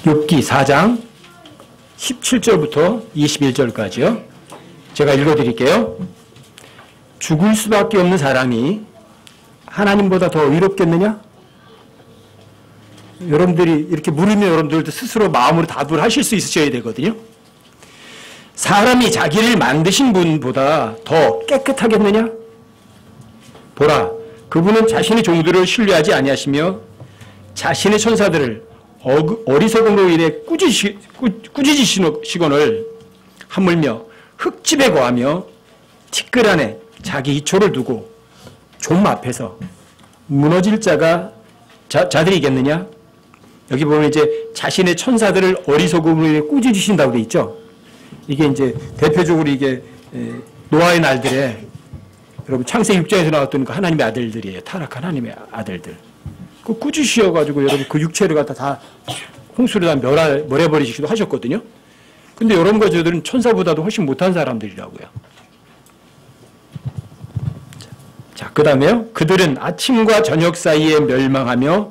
욥기 4장 17절부터 21절까지요. 제가 읽어드릴게요. 죽을 수밖에 없는 사람이 하나님보다 더 의롭겠느냐? 여러분들이 이렇게 물으면 여러분들도 스스로 마음으로 답을 하실 수 있으셔야 되거든요. 사람이 자기를 만드신 분보다 더 깨끗하겠느냐? 보라, 그분은 자신의 종들을 신뢰하지 아니하시며 자신의 천사들을 어리석음으로 인해 꾸짖으시거늘 하물며 흙집에 거하며 티끌 안에 자기 이초를 두고 좀 앞에서 무너질 자들이겠느냐? 여기 보면 이제 자신의 천사들을 어리석음으로 인해 꾸짖으신다고 되어 있죠. 이게 이제 대표적으로 이게 노아의 날들에 여러분 창세기 6장에서 나왔던 그 하나님의 아들들이에요. 타락한 하나님의 아들들. 그 꾸짖으셔가지고 여러분 그 육체를 갖다 다 홍수로 다 멸해버리시기도 하셨거든요. 근데 여러분과 저들은 천사보다도 훨씬 못한 사람들이라고요. 자, 그 다음에요. 그들은 아침과 저녁 사이에 멸망하며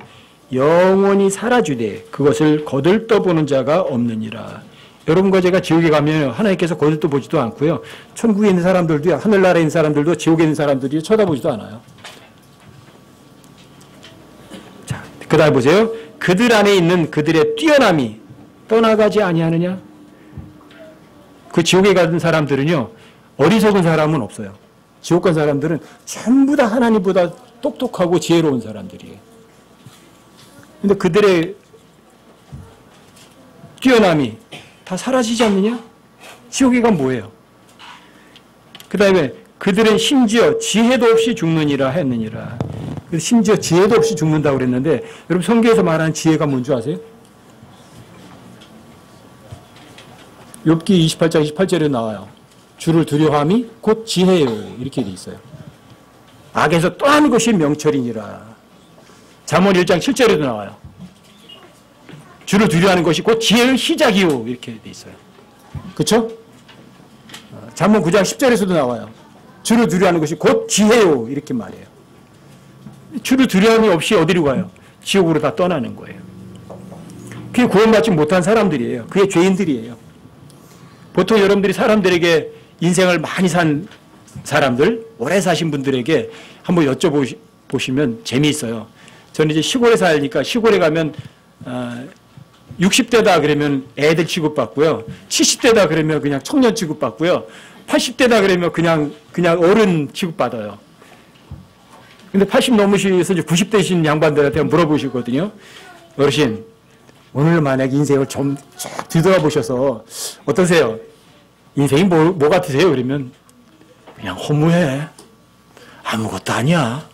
영원히 사라지되 그것을 거들떠보는 자가 없느니라. 여러분과 제가 지옥에 가면 하나님께서 거들떠보지도 않고요. 천국에 있는 사람들도 하늘나라에 있는 사람들도 지옥에 있는 사람들이 쳐다보지도 않아요. 자, 그 다음에 보세요. 그들 안에 있는 그들의 뛰어남이 떠나가지 아니하느냐? 그 지옥에 가는 사람들은요. 어리석은 사람은 없어요. 지옥 간 사람들은 전부 다 하나님보다 똑똑하고 지혜로운 사람들이에요. 근데 그들의 뛰어남이 다 사라지지 않느냐? 지옥에 가면 뭐예요? 그 다음에 그들은 심지어 지혜도 없이 죽느니라 했느니라. 심지어 지혜도 없이 죽는다고 그랬는데 여러분 성경에서 말하는 지혜가 뭔지 아세요? 욥기 28장 28절에 나와요. 주를 두려워함이 곧 지혜요. 이렇게 돼 있어요. 악에서 떠난 것이 명철이니라. 잠언 1장 7절에도 나와요. 주를 두려워하는 것이 곧 지혜의 시작이요. 이렇게 돼 있어요. 그렇죠? 잠언 9장 10절에서도 나와요. 주를 두려워하는 것이 곧 지혜요. 이렇게 말해요. 주를 두려움이 없이 어디로 가요? 지옥으로 다 떠나는 거예요. 그게 구원받지 못한 사람들이에요. 그게 죄인들이에요. 보통 여러분들이 사람들에게 인생을 많이 산 사람들, 오래 사신 분들에게 한번 여쭤보시면 재미있어요. 저는 이제 시골에 살니까 시골에 가면 60대다 그러면 애들 취급받고요. 70대다 그러면 그냥 청년 취급받고요. 80대다 그러면 그냥 어른 취급받아요. 근데 80 넘으셔서 이제 90대신 양반들한테 물어보시거든요. 어르신, 오늘 만약에 인생을 좀 쫙 뒤돌아보셔서 어떠세요? 인생이 뭐 같으세요? 그러면 그냥 허무해. 아무것도 아니야.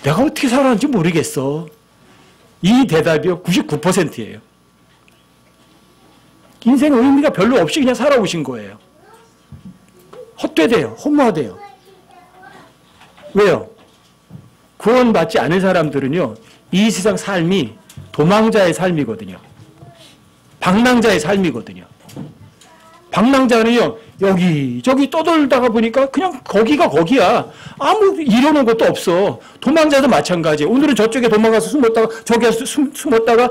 내가 어떻게 살았는지 모르겠어. 이 대답이요 99%예요. 인생의 의미가 별로 없이 그냥 살아오신 거예요. 헛되대요. 허무하대요. 왜요? 구원받지 않은 사람들은요. 이 세상 삶이 도망자의 삶이거든요. 방랑자의 삶이거든요. 방랑자는요. 여기저기 떠돌다가 보니까 그냥 거기가 거기야. 아무 이루는 것도 없어. 도망자도 마찬가지예요. 오늘은 저쪽에 도망가서 숨었다가 저기 가서 숨었다가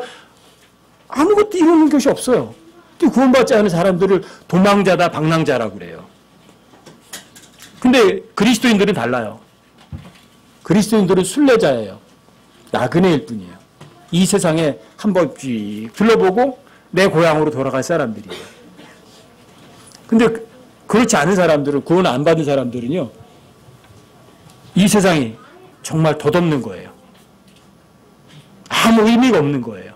아무것도 이루는 것이 없어요. 구원받지 않은 사람들을 도망자다 방랑자라고 그래요. 근데 그리스도인들은 달라요. 그리스도인들은 순례자예요. 나그네일 뿐이에요. 이 세상에 한번 쭉 둘러보고 내 고향으로 돌아갈 사람들이에요. 근데 그렇지 않은 사람들은, 구원 안 받은 사람들은요, 이 세상이 정말 덧없는 거예요. 아무 의미가 없는 거예요.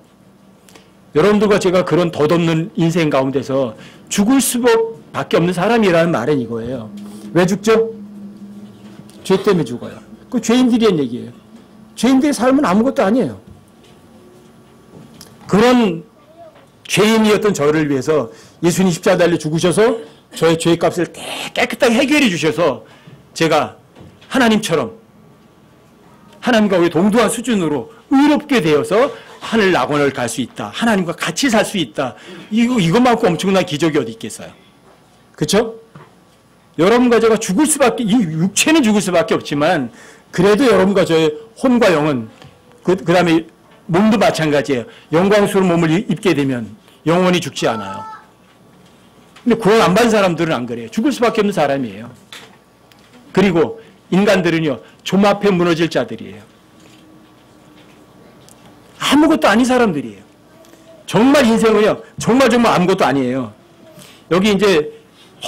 여러분들과 제가 그런 덧없는 인생 가운데서 죽을 수밖에 없는 사람이라는 말은 이거예요. 왜 죽죠? 죄 때문에 죽어요. 그 죄인들이 한 얘기예요. 죄인들의 삶은 아무것도 아니에요. 그런 죄인이었던 저를 위해서 예수님 십자가 달려 죽으셔서 저의 죄값을 깨끗하게 해결해 주셔서 제가 하나님처럼 하나님과 우리 동등한 수준으로 의롭게 되어서 하늘 낙원을 갈 수 있다. 하나님과 같이 살 수 있다. 이것만큼 엄청난 기적이 어디 있겠어요. 그렇죠? 여러분과 제가 죽을 수밖에, 이 육체는 죽을 수밖에 없지만 그래도 여러분과 저의 혼과 영은 그 다음에 몸도 마찬가지예요. 영광스러운 몸을 입게 되면 영원히 죽지 않아요. 근데 구원 안 받은 사람들은 안 그래요. 죽을 수밖에 없는 사람이에요. 그리고 인간들은요, 좀 앞에 무너질 자들이에요. 아무것도 아닌 사람들이에요. 정말 인생은요, 정말 아무것도 아니에요. 여기 이제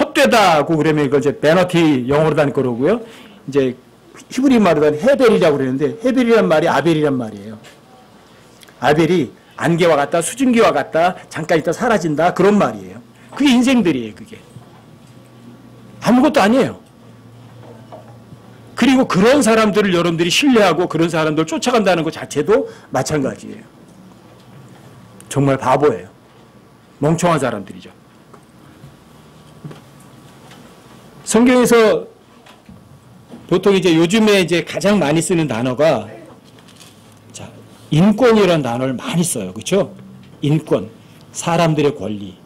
헛되다고 그러면 이걸 이제 베너티 영어로 단 거로고요. 이제 히브리 말로는 헤벨이라고 그러는데, 헤벨이란 말이 아벨이란 말이에요. 아벨이 안개와 같다, 수증기와 같다, 잠깐 있다 사라진다, 그런 말이에요. 그게 인생들이에요, 그게. 아무것도 아니에요. 그리고 그런 사람들을 여러분들이 신뢰하고 그런 사람들을 쫓아간다는 것 자체도 마찬가지예요. 정말 바보예요. 멍청한 사람들이죠. 성경에서 보통 이제 요즘에 이제 가장 많이 쓰는 단어가, 자, 인권이라는 단어를 많이 써요. 그렇죠? 인권, 사람들의 권리.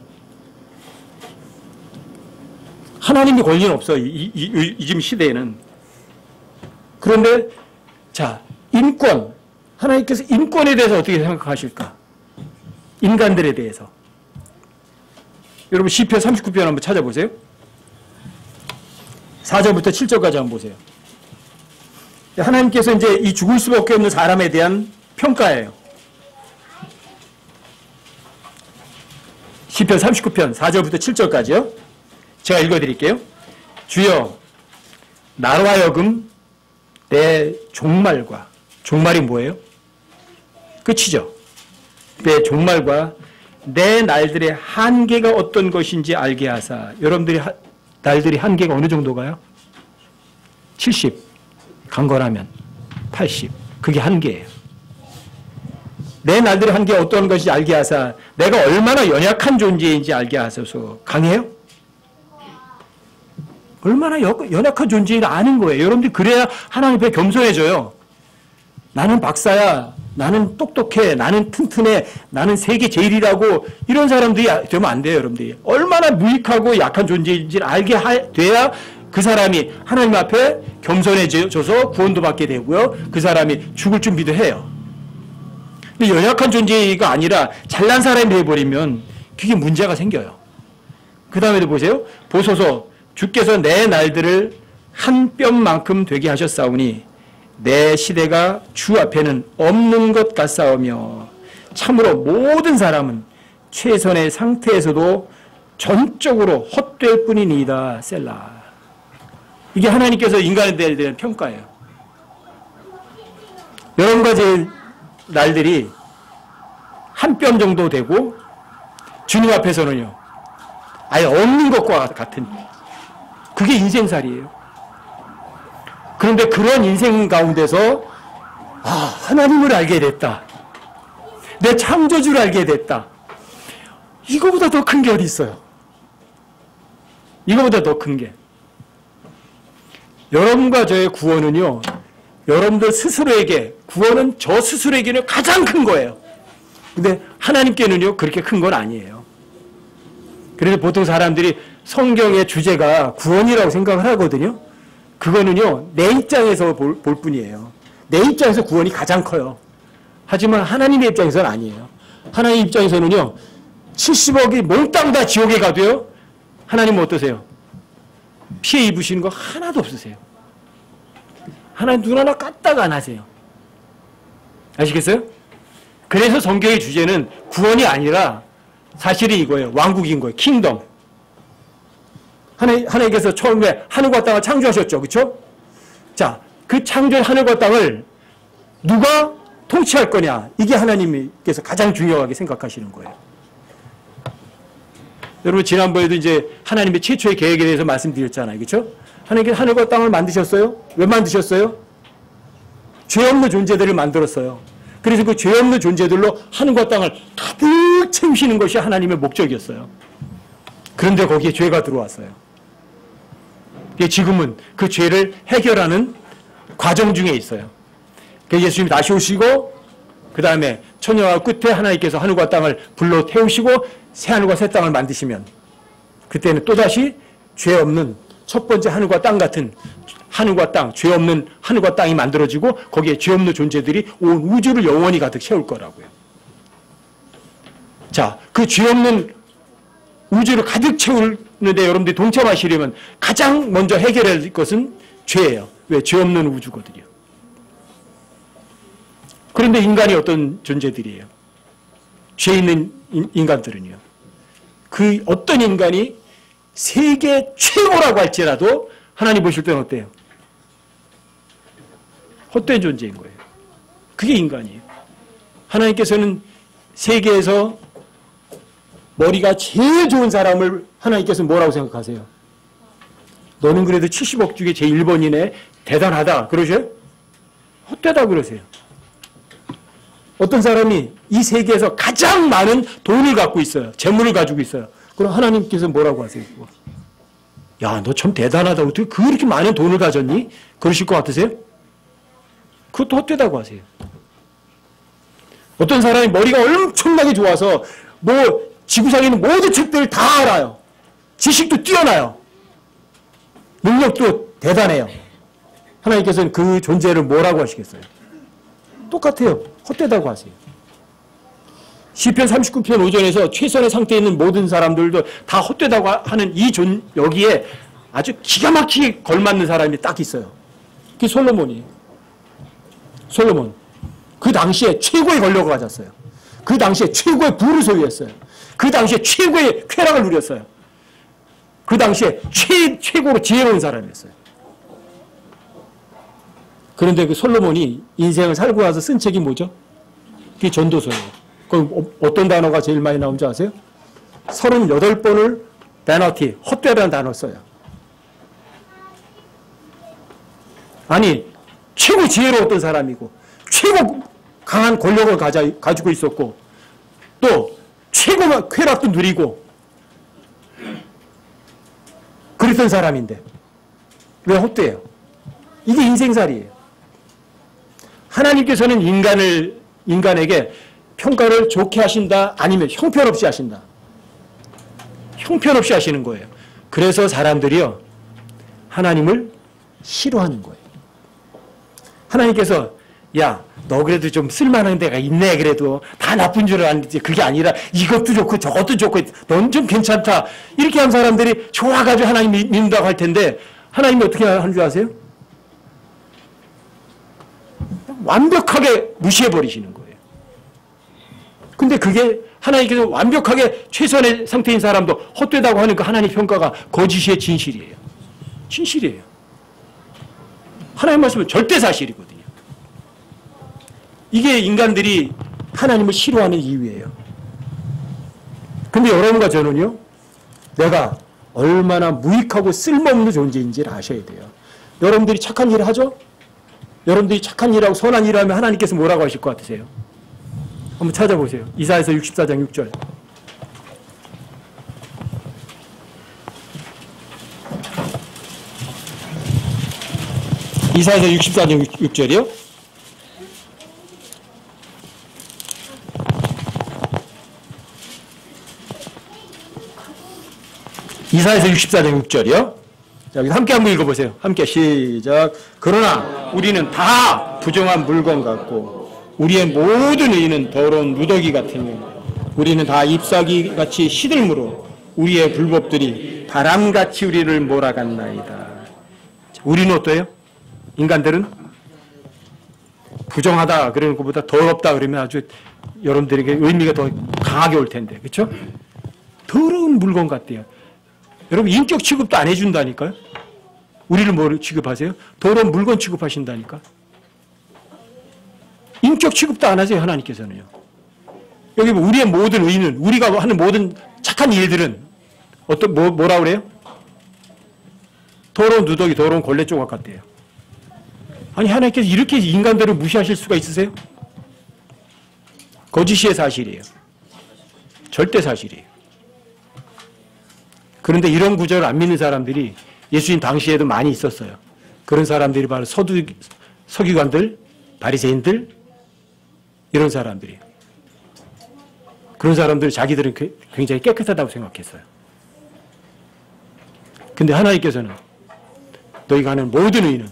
하나님의 권리는 없어요. 지금 시대에는. 그런데 자, 인권. 하나님께서 인권에 대해서 어떻게 생각하실까? 인간들에 대해서. 여러분 시편 39편 한번 찾아보세요. 4절부터 7절까지 한번 보세요. 하나님께서 이제 이 죽을 수밖에 없는 사람에 대한 평가예요. 시편 39편 4절부터 7절까지요. 제가 읽어드릴게요. 주여, 나로 하여금 내 종말과, 종말이 뭐예요? 끝이죠. 내 종말과 내 날들의 한계가 어떤 것인지 알게 하사. 여러분들이 날들이 한계가 어느 정도가요? 70. 강건하면 80. 그게 한계예요. 내 날들의 한계가 어떤 것인지 알게 하사. 내가 얼마나 연약한 존재인지 알게 하소서. 강해요? 얼마나 연약한 존재인지 아는 거예요. 여러분들이 그래야 하나님 앞에 겸손해져요. 나는 박사야, 나는 똑똑해, 나는 튼튼해, 나는 세계 제일이라고 이런 사람들이 되면 안 돼요. 여러분들이 얼마나 무익하고 약한 존재인지 알게 돼야 그 사람이 하나님 앞에 겸손해져서 구원도 받게 되고요. 그 사람이 죽을 준비도 해요. 근데 연약한 존재가 아니라 잘난 사람이 되어버리면 그게 문제가 생겨요. 그 다음에도 보세요. 보소서, 주께서 내 날들을 한 뼘만큼 되게 하셨사오니 내 시대가 주 앞에는 없는 것 같사오며 참으로 모든 사람은 최선의 상태에서도 전적으로 헛될 뿐이니이다. 셀라. 이게 하나님께서 인간에 대한 평가예요. 여러 가지 날들이 한 뼘 정도 되고 주님 앞에서는요, 아예 없는 것과 같은, 그게 인생살이에요. 그런데 그런 인생 가운데서 하나님을 알게 됐다. 내 창조주를 알게 됐다. 이거보다 더 큰 게 어디 있어요? 이거보다 더 큰 게. 여러분과 저의 구원은요, 여러분들 스스로에게, 구원은 저 스스로에게는 가장 큰 거예요. 근데 하나님께는요, 그렇게 큰 건 아니에요. 그래서 보통 사람들이 성경의 주제가 구원이라고 생각을 하거든요. 그거는요, 내 입장에서 볼 뿐이에요. 내 입장에서 구원이 가장 커요. 하지만 하나님의 입장에서는 아니에요. 하나님 입장에서는요, 70억이 몽땅 다 지옥에 가도요, 하나님은 어떠세요? 피해 입으시는 거 하나도 없으세요. 하나님 눈 하나 까딱 안 하세요. 아시겠어요? 그래서 성경의 주제는 구원이 아니라 사실은 이거예요. 왕국인 거예요. 킹덤. 하나님께서 처음에 하늘과 땅을 창조하셨죠. 그렇죠? 자, 그 창조한 하늘과 땅을 누가 통치할 거냐. 이게 하나님께서 가장 중요하게 생각하시는 거예요. 여러분 지난번에도 이제 하나님의 최초의 계획에 대해서 말씀드렸잖아요. 그렇죠? 하나님께서 하늘과 땅을 만드셨어요? 왜 만드셨어요? 죄 없는 존재들을 만들었어요. 그래서 그 죄 없는 존재들로 하늘과 땅을 가득 채우시는 것이 하나님의 목적이었어요. 그런데 거기에 죄가 들어왔어요. 지금은 그 죄를 해결하는 과정 중에 있어요. 예수님이 다시 오시고 그 다음에 천년왕 끝에 하나님께서 하늘과 땅을 불러 태우시고 새 하늘과 새 땅을 만드시면 그때는 또다시 죄 없는 첫 번째 하늘과 땅 같은 하늘과 땅, 죄 없는 하늘과 땅이 만들어지고 거기에 죄 없는 존재들이 온 우주를 영원히 가득 채울 거라고요. 자, 그 죄 없는 우주를 가득 채우는데 여러분들이 동참하시려면 가장 먼저 해결해야 할 것은 죄예요. 왜? 죄 없는 우주거든요. 그런데 인간이 어떤 존재들이에요? 죄 있는 인간들은요. 그 어떤 인간이 세계 최고라고 할지라도 하나님 보실 때는 어때요? 헛된 존재인 거예요. 그게 인간이에요. 하나님께서는 세계에서 머리가 제일 좋은 사람을 하나님께서 뭐라고 생각하세요? 너는 그래도 70억 중에 제 1번이네. 대단하다. 그러셔요? 헛되다 그러세요. 어떤 사람이 이 세계에서 가장 많은 돈을 갖고 있어요. 재물을 가지고 있어요. 그럼 하나님께서 뭐라고 하세요? 야, 너 참 대단하다. 어떻게 그렇게 많은 돈을 가졌니? 그러실 것 같으세요? 그것도 헛되다고 하세요. 어떤 사람이 머리가 엄청나게 좋아서 뭐 지구상에 있는 모든 책들을 다 알아요. 지식도 뛰어나요. 능력도 대단해요. 하나님께서는 그 존재를 뭐라고 하시겠어요? 똑같아요. 헛되다고 하세요. 시편 39편 5절에서 최선의 상태에 있는 모든 사람들도 다 헛되다고 하는 여기에 아주 기가 막히게 걸맞는 사람이 딱 있어요. 그게 솔로몬이에요. 솔로몬. 그 당시에 최고의 권력을 가졌어요. 그 당시에 최고의 부를 소유했어요. 그 당시에 최고의 쾌락을 누렸어요. 그 당시에 최고로 지혜로운 사람이었어요. 그런데 그 솔로몬이 인생을 살고 나서 쓴 책이 뭐죠? 그게 전도서예요. 그럼 어떤 단어가 제일 많이 나온 줄 아세요? 38번을 베너티, 헛되다는 단어를 써요. 아니, 최고 지혜로웠던 사람이고 최고 강한 권력을 가지고 있었고 또 최고 쾌락도 누리고 그랬던 사람인데 왜 헛되예요? 이게 인생살이에요. 하나님께서는 인간에게 평가를 좋게 하신다 아니면 형편없이 하신다. 형편없이 하시는 거예요. 그래서 사람들이요 하나님을 싫어하는 거예요. 하나님께서 야, 너 그래도 좀 쓸만한 데가 있네. 그래도 다 나쁜 줄 알았는데 그게 아니라 이것도 좋고 저것도 좋고 넌 좀 괜찮다. 이렇게 한 사람들이 좋아가지고 하나님 믿는다고 할 텐데 하나님이 어떻게 하는 줄 아세요? 완벽하게 무시해버리시는 거예요. 근데 그게 하나님께서 완벽하게 최선의 상태인 사람도 헛되다고 하니까 하나님 평가가 거짓이의 진실이에요. 진실이에요. 하나님 말씀은 절대 사실이거든요. 이게 인간들이 하나님을 싫어하는 이유예요. 근데 여러분과 저는요, 내가 얼마나 무익하고 쓸모없는 존재인지를 아셔야 돼요. 여러분들이 착한 일을 하죠? 여러분들이 착한 일하고 선한 일을 하면 하나님께서 뭐라고 하실 것 같으세요? 한번 찾아보세요. 이사야서 64장 6절. 이사야서 64장 6절이요? 이사야서 64장 6절이요? 자, 여기 함께 한번 읽어보세요. 함께 시작. 그러나 우리는 다 부정한 물건 같고 우리의 모든 의는 더러운 누더기 같으니 우리는 다 잎사귀 같이 시들므로 우리의 불법들이 바람같이 우리를 몰아갔나이다. 우리는 어때요? 인간들은 부정하다 그러는 것보다 더럽다 그러면 아주 여러분들에게 의미가 더 강하게 올 텐데, 그렇죠? 더러운 물건 같대요. 여러분 인격 취급도 안 해준다니까요. 우리를 뭐를 취급하세요? 더러운 물건 취급하신다니까. 인격 취급도 안 하세요, 하나님께서는요. 여기 우리의 모든 의는, 우리가 하는 모든 착한 일들은 뭐라 그래요? 더러운 누더기, 더러운 걸레 조각 같대요. 아니, 하나님께서 이렇게 인간들을 무시하실 수가 있으세요? 거짓의 사실이에요. 절대 사실이에요. 그런데 이런 구절을 안 믿는 사람들이 예수님 당시에도 많이 있었어요. 그런 사람들이 바로 서기관들, 바리새인들, 이런 사람들이에요. 그런 사람들 자기들은 굉장히 깨끗하다고 생각했어요. 근데 하나님께서는 너희가 하는 모든 의는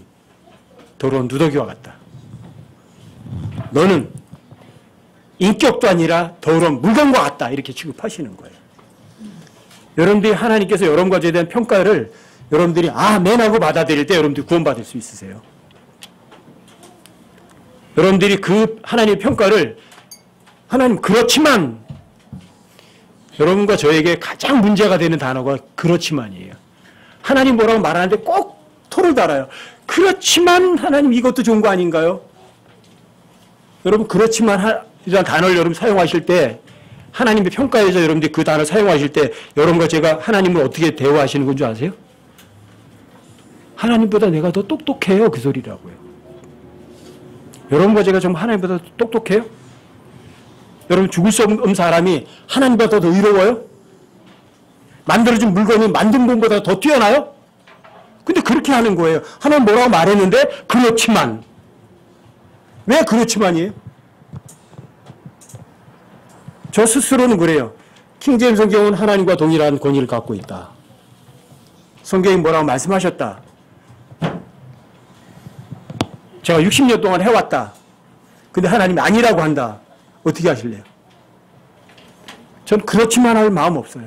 더러운 누더기와 같다. 너는 인격도 아니라 더러운 물건과 같다. 이렇게 취급하시는 거예요. 여러분들이 하나님께서 여러분과 저에 대한 평가를 여러분들이 아멘하고 받아들일 때 여러분들이 구원받을 수 있으세요. 여러분들이 그 하나님의 평가를 하나님 그렇지만 여러분과 저에게 가장 문제가 되는 단어가 그렇지만이에요. 하나님 뭐라고 말하는데 꼭 토를 달아요. 그렇지만 하나님 이것도 좋은 거 아닌가요? 여러분 그렇지만 이런 단어를 여러분 사용하실 때 하나님의 평가에서 여러분들이 그 단어를 사용하실 때 여러분과 제가 하나님을 어떻게 대화하시는 건 줄 아세요? 하나님보다 내가 더 똑똑해요. 그 소리라고요. 여러분과 제가 정말 하나님보다 더 똑똑해요? 여러분 죽을 수 없는 사람이 하나님보다 더 의로워요? 만들어진 물건이 만든 분보다 더 뛰어나요? 근데 그렇게 하는 거예요. 하나님 뭐라고 말했는데 그렇지만. 왜 그렇지만이에요? 저 스스로는 그래요. 킹제임스 성경은 하나님과 동일한 권위를 갖고 있다. 성경이 뭐라고 말씀하셨다. 제가 60년 동안 해왔다. 근데 하나님이 아니라고 한다. 어떻게 하실래요? 전 그렇지만 할 마음 없어요.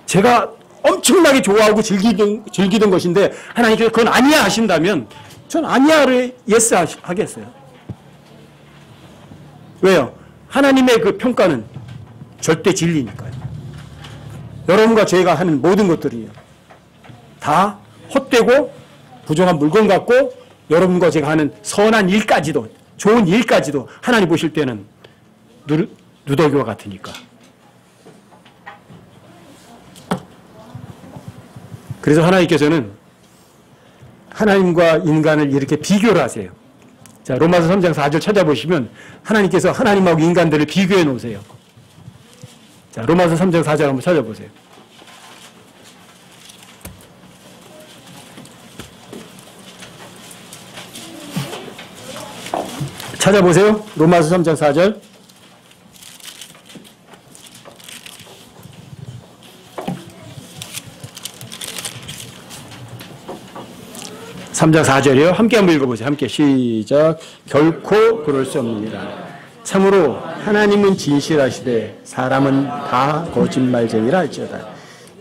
제가 엄청나게 좋아하고 즐기던 것인데 하나님께서 그건 아니야 하신다면 전 아니야를 예스 하겠어요. 왜요? 하나님의 그 평가는 절대 진리니까요. 여러분과 저희가 하는 모든 것들이요. 다 헛되고 부정한 물건 같고 여러분과 제가 하는 선한 일까지도 좋은 일까지도 하나님 보실 때는 누더기와 같으니까. 그래서 하나님께서는 하나님과 인간을 이렇게 비교를 하세요. 자, 로마서 3장 4절 찾아보시면 하나님께서 하나님하고 인간들을 비교해 놓으세요. 자, 로마서 3장 4절 한번 찾아보세요. 찾아보세요. 로마서 3장 4절. (3장 4절이요) 함께 한번 읽어보세요. 함께 시작. 결코 그럴 수 없느니라. 참으로 하나님은 진실하시되 사람은 다 거짓말쟁이라 할지어다.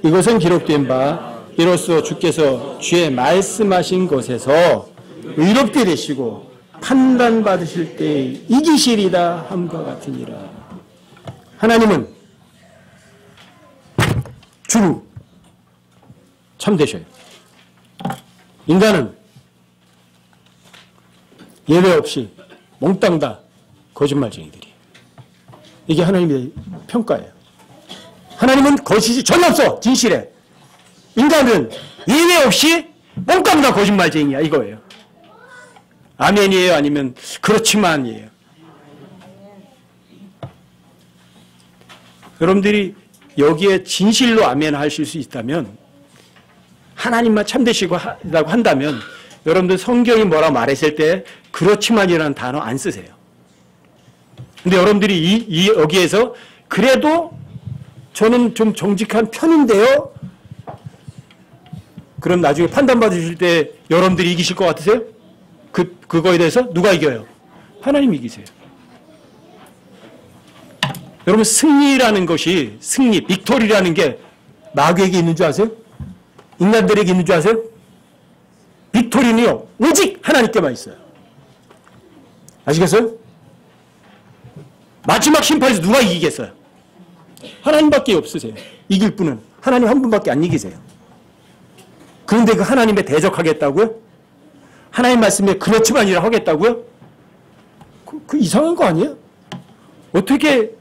이것은 기록된 바 이로써 주께서 주의 말씀하신 것에서 의롭게 되시고 판단받으실 때 이기시리다 함과 같으니라. 하나님은 주로 참되셔요. 인간은 예외 없이 몽땅 다 거짓말쟁이들이에요. 이게 하나님의 평가예요. 하나님은 거짓이 전혀 없어. 진실해. 인간은 예외 없이 몽땅 다 거짓말쟁이야. 이거예요. 아멘이에요? 아니면 그렇지만이에요? 여러분들이 여기에 진실로 아멘 하실 수 있다면 하나님만 참되시고 한다면 여러분들 성경이 뭐라 말했을 때 그렇지만이라는 단어 안 쓰세요. 근데 여러분들이 여기에서 그래도 저는 좀 정직한 편인데요? 그럼 나중에 판단받으실 때 여러분들이 이기실 것 같으세요? 그거에 대해서 누가 이겨요? 하나님이 이기세요. 여러분 승리라는 것이 빅토리라는 게 마귀에게 있는 줄 아세요? 인간들에게 있는 줄 아세요? 빅토리는요 오직 하나님께만 있어요. 아시겠어요? 마지막 심판에서 누가 이기겠어요? 하나님밖에 없으세요. 이길 분은 하나님 한 분밖에 안 이기세요. 그런데 그 하나님에 대적하겠다고요? 하나님 말씀에 그렇지만이라 하겠다고요? 그 이상한 거 아니에요? 어떻게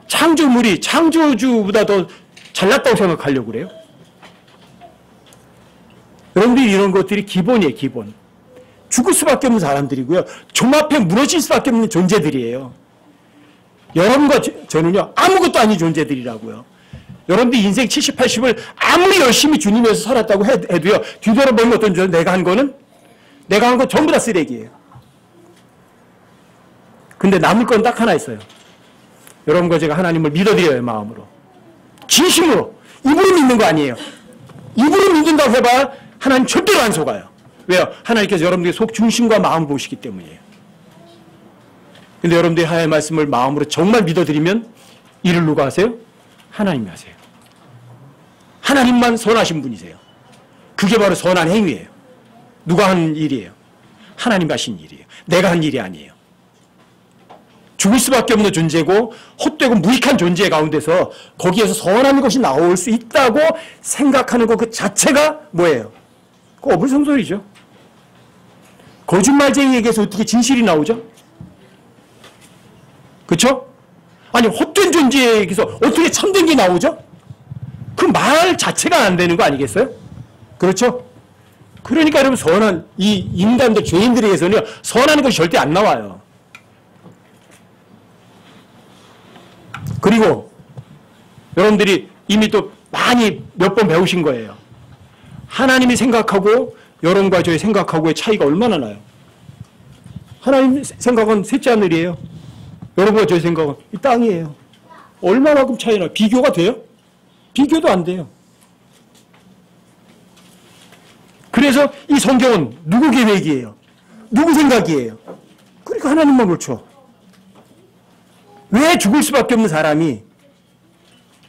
창조물이 창조주보다 더 잘났다고 생각하려고 그래요? 여러분들이 이런 것들이 기본이에요, 기본. 죽을 수밖에 없는 사람들이고요. 종 앞에 무너질 수밖에 없는 존재들이에요. 여러분과 저는요, 아무것도 아닌 존재들이라고요. 여러분들 인생 70, 80을 아무리 열심히 주님에서 살았다고 해도요, 뒤돌아보면 어떤 줄 내가 한 거 전부 다 쓰레기예요. 근데 남을 건 딱 하나 있어요. 여러분과 제가 하나님을 믿어드려요, 마음으로. 진심으로. 입으로 믿는 거 아니에요. 입으로 믿는다고 해봐 하나님 절대로 안 속아요. 왜요? 하나님께서 여러분들의 속 중심과 마음을 보시기 때문이에요. 근데 여러분들이 하나님의 말씀을 마음으로 정말 믿어드리면 일을 누가 하세요? 하나님이 하세요. 하나님만 선하신 분이세요. 그게 바로 선한 행위예요. 누가 한 일이에요? 하나님 하신 일이에요. 내가 한 일이 아니에요. 죽을 수밖에 없는 존재고 헛되고 무익한 존재 가운데서 거기에서 선한 것이 나올 수 있다고 생각하는 것 그 자체가 뭐예요? 그 어불성설이죠. 거짓말쟁이에게서 어떻게 진실이 나오죠? 그렇죠? 아니 헛된 존재에게서 어떻게 참된 게 나오죠? 그 말 자체가 안 되는 거 아니겠어요? 그렇죠? 그러니까 여러분 선한 이 인간들 죄인들에게서는 선한 것이 절대 안 나와요. 그리고 여러분들이 이미 또 많이 몇 번 배우신 거예요. 하나님이 생각하고 여러분과 저의 생각하고의 차이가 얼마나 나요? 하나님 생각은 셋째 하늘이에요. 여러분과 저의 생각은 이 땅이에요. 얼마만큼 차이 나요? 비교가 돼요? 비교도 안 돼요. 그래서 이 성경은 누구 계획이에요? 누구 생각이에요? 그러니까 하나님만 그렇죠. 왜 죽을 수밖에 없는 사람이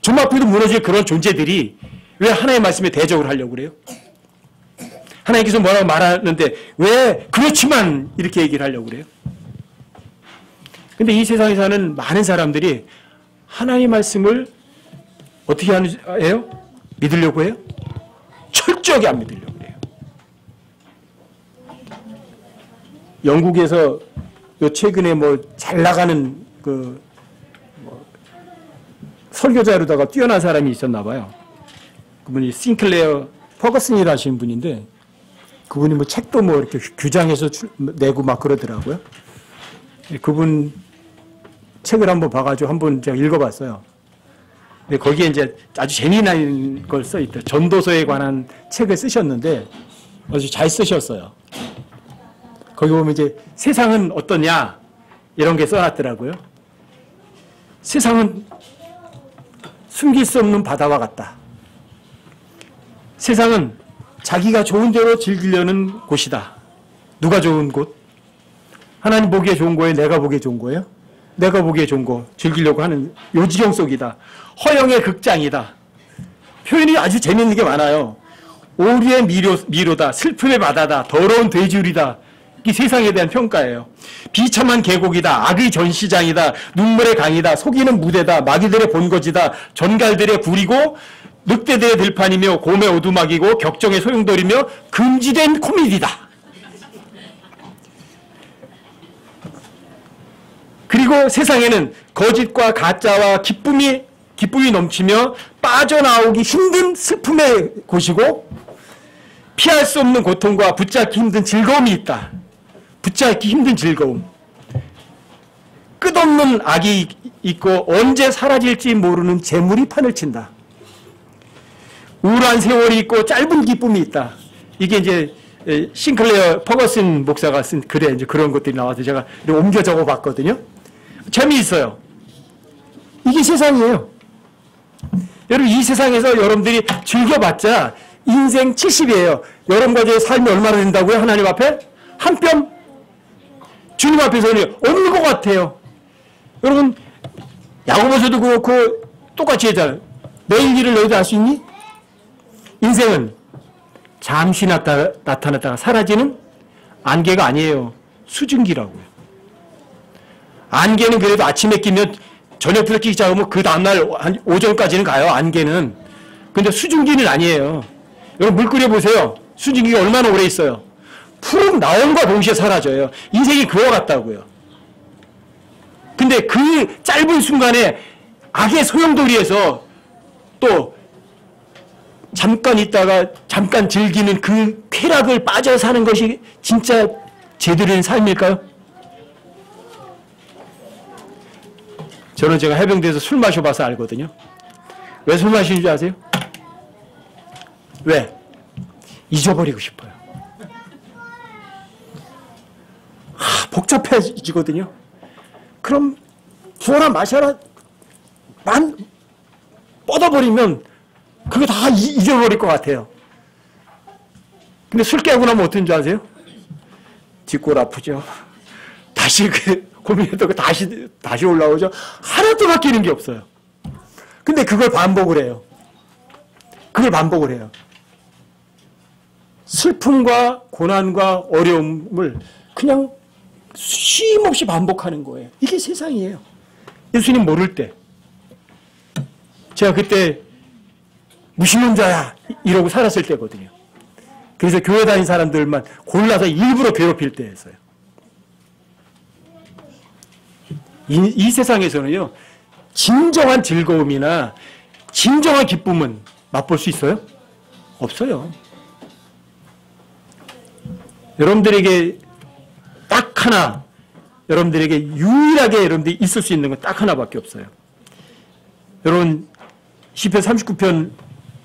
점 앞에도 무너질 그런 존재들이 왜 하나님의 말씀에 대적을 하려고 그래요? 하나님께서 뭐라고 말하는데 왜 그렇지만 이렇게 얘기를 하려고 그래요? 근데 이 세상에 사는 많은 사람들이 하나님의 말씀을 어떻게 해요? 믿으려고 해요? 철저하게 안 믿으려고 해요. 영국에서 요 최근에 뭐 잘 나가는 그 설교자로다가 뛰어난 사람이 있었나 봐요. 그분이 싱클레어 퍼거슨이라시는 분인데 그분이 뭐 책도 뭐 이렇게 규장해서 내고 막 그러더라고요. 그분 책을 한번 봐가지고 한번 제가 읽어봤어요. 근데 거기에 이제 아주 재미난 걸 써있다. 전도서에 관한 책을 쓰셨는데 아주 잘 쓰셨어요. 거기 보면 이제 세상은 어떠냐 이런 게 써놨더라고요. 세상은 숨길 수 없는 바다와 같다. 세상은 자기가 좋은 대로 즐기려는 곳이다. 누가 좋은 곳? 하나님 보기에 좋은 거예요? 내가 보기에 좋은 거예요? 내가 보기에 좋은 거 즐기려고 하는 요지경 속이다. 허영의 극장이다. 표현이 아주 재미있는 게 많아요. 오류의 미로다. 슬픔의 바다다. 더러운 돼지우리다. 이 세상에 대한 평가예요. 비참한 계곡이다. 악의 전시장이다. 눈물의 강이다. 속이는 무대다. 마귀들의 본거지다. 전갈들의 굴이고 늑대들의 들판이며 곰의 오두막이고 격정의 소용돌이며 금지된 코미디다. 그리고 세상에는 거짓과 가짜와 기쁨이 넘치며 빠져나오기 힘든 슬픔의 곳이고 피할 수 없는 고통과 붙잡기 힘든 즐거움이 있다. 붙잡기 힘든 즐거움. 끝없는 악이 있고 언제 사라질지 모르는 재물이 판을 친다. 우울한 세월이 있고 짧은 기쁨이 있다. 이게 이제 싱클레어 퍼거슨 목사가 쓴 글에 이제 그런 것들이 나와서 제가 옮겨 적어 봤거든요. 재미있어요. 이게 세상이에요. 여러분 이 세상에서 여러분들이 즐겨봤자 인생 70이에요. 여러분과 제 삶이 얼마나 된다고요? 하나님 앞에? 한 뼘? 주님 앞에서는 없는 것 같아요. 여러분 야고보서도 그렇고 똑같이 하잖아요. 내일 일을 너희도 알 수 있니? 인생은 잠시 나타났다가 사라지는 안개가 아니에요. 수증기라고요. 안개는 그래도 아침에 끼면 저녁부터 끼기 시작하면 그 다음날 오전까지는 가요. 안개는. 근데 수증기는 아니에요. 여러분 물 끓여보세요. 수증기가 얼마나 오래 있어요. 푸른 나옴과 동시에 사라져요. 인생이 그와 같다고요. 근데 그 짧은 순간에 악의 소용돌이에서 또 잠깐 있다가 잠깐 즐기는 그 쾌락을 빠져 사는 것이 진짜 제대로 된 삶일까요? 저는 제가 해병대에서 술 마셔봐서 알거든요. 왜 술 마시는 줄 아세요? 왜? 잊어버리고 싶어요. 복잡해지거든요. 그럼 부어라 마셔라 뻗어버리면 그거 다 잊어버릴 것 같아요. 근데 술 깨고 나면 어떤 줄 아세요? 뒷골 아프죠. 다시 고민했다가 다시 올라오죠. 하나도 바뀌는 게 없어요. 근데 그걸 반복을 해요. 그걸 반복을 해요. 슬픔과 고난과 어려움을 그냥 쉼없이 반복하는 거예요. 이게 세상이에요. 예수님 모를 때. 제가 그때 무신론자야 이러고 살았을 때거든요. 그래서 교회 다닌 사람들만 골라서 일부러 괴롭힐 때였어요. 이 세상에서는요, 진정한 즐거움이나 진정한 기쁨은 맛볼 수 있어요? 없어요. 여러분들에게 딱 하나, 여러분들에게 유일하게 여러분들이 있을 수 있는 건 딱 하나밖에 없어요. 여러분, 시편 39편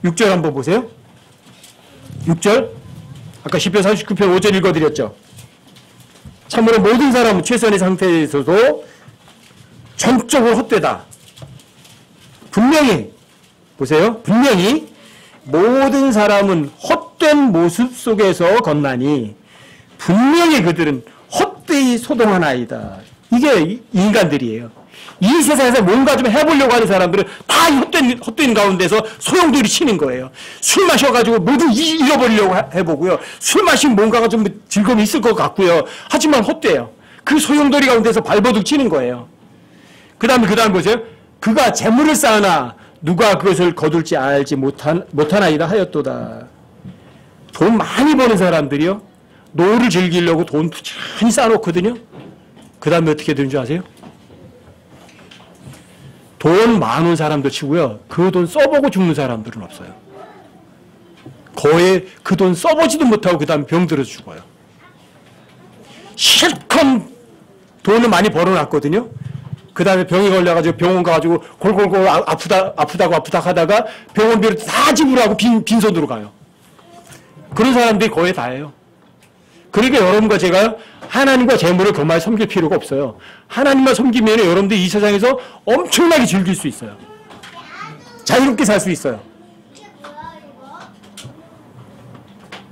6절 한번 보세요. 6절. 아까 시편 39편 5절 읽어드렸죠. 참으로 모든 사람은 최선의 상태에서도 전적으로 헛되다. 분명히, 보세요. 분명히 모든 사람은 헛된 모습 속에서 건나니 분명히 그들은 헛되이 소동하나이다. 이게 인간들이에요. 이 세상에서 뭔가 좀 해보려고 하는 사람들은 다 헛된 가운데서 소용돌이 치는 거예요. 술 마셔가지고 모두 잃어버리려고 해보고요. 술 마시면 뭔가가 좀 즐거움이 있을 것 같고요. 하지만 헛돼요. 그 소용돌이 가운데서 발버둥 치는 거예요. 그 다음에 보세요. 그가 재물을 쌓으나 누가 그것을 거둘지 알지 못하나이다 하였도다. 돈 많이 버는 사람들이요, 노를 즐기려고 돈 부지런히 쌓아놓거든요. 그 다음에 어떻게 되는 줄 아세요? 돈 많은 사람도 치고요, 그 돈 써보고 죽는 사람들은 없어요. 거의 그 돈 써보지도 못하고 그 다음에 병들어서 죽어요. 실컷 돈을 많이 벌어놨거든요. 그 다음에 병이 걸려가지고 병원 가가지고 골골골 아프다고 하다가 병원비를 다 지불하고 빈손으로 가요. 그런 사람들이 거의 다예요. 그러니까 여러분과 제가 하나님과 재물을 교만히 섬길 필요가 없어요. 하나님만 섬기면 여러분들 이 세상에서 엄청나게 즐길 수 있어요. 자유롭게 살 수 있어요.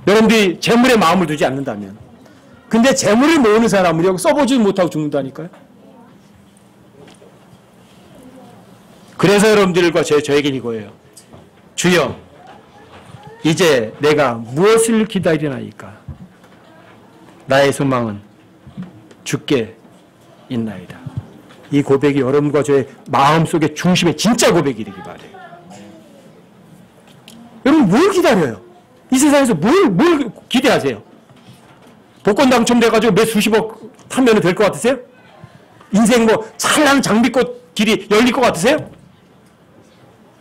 여러분들이 재물에 마음을 두지 않는다면. 근데 재물을 모으는 사람은요, 써보지도 못하고 죽는다니까요. 그래서 여러분들과 저에겐 이거예요. 주여, 이제 내가 무엇을 기다리나이까? 나의 소망은 주께 있나이다. 이 고백이 여러분과 저의 마음속의 중심의 진짜 고백이 되기 바래요. 여러분 뭘 기다려요? 이 세상에서 뭘 기대하세요? 복권 당첨돼가지고 몇 수십억 타면 될 것 같으세요? 인생 뭐 찬란한 장미꽃 길이 열릴 것 같으세요?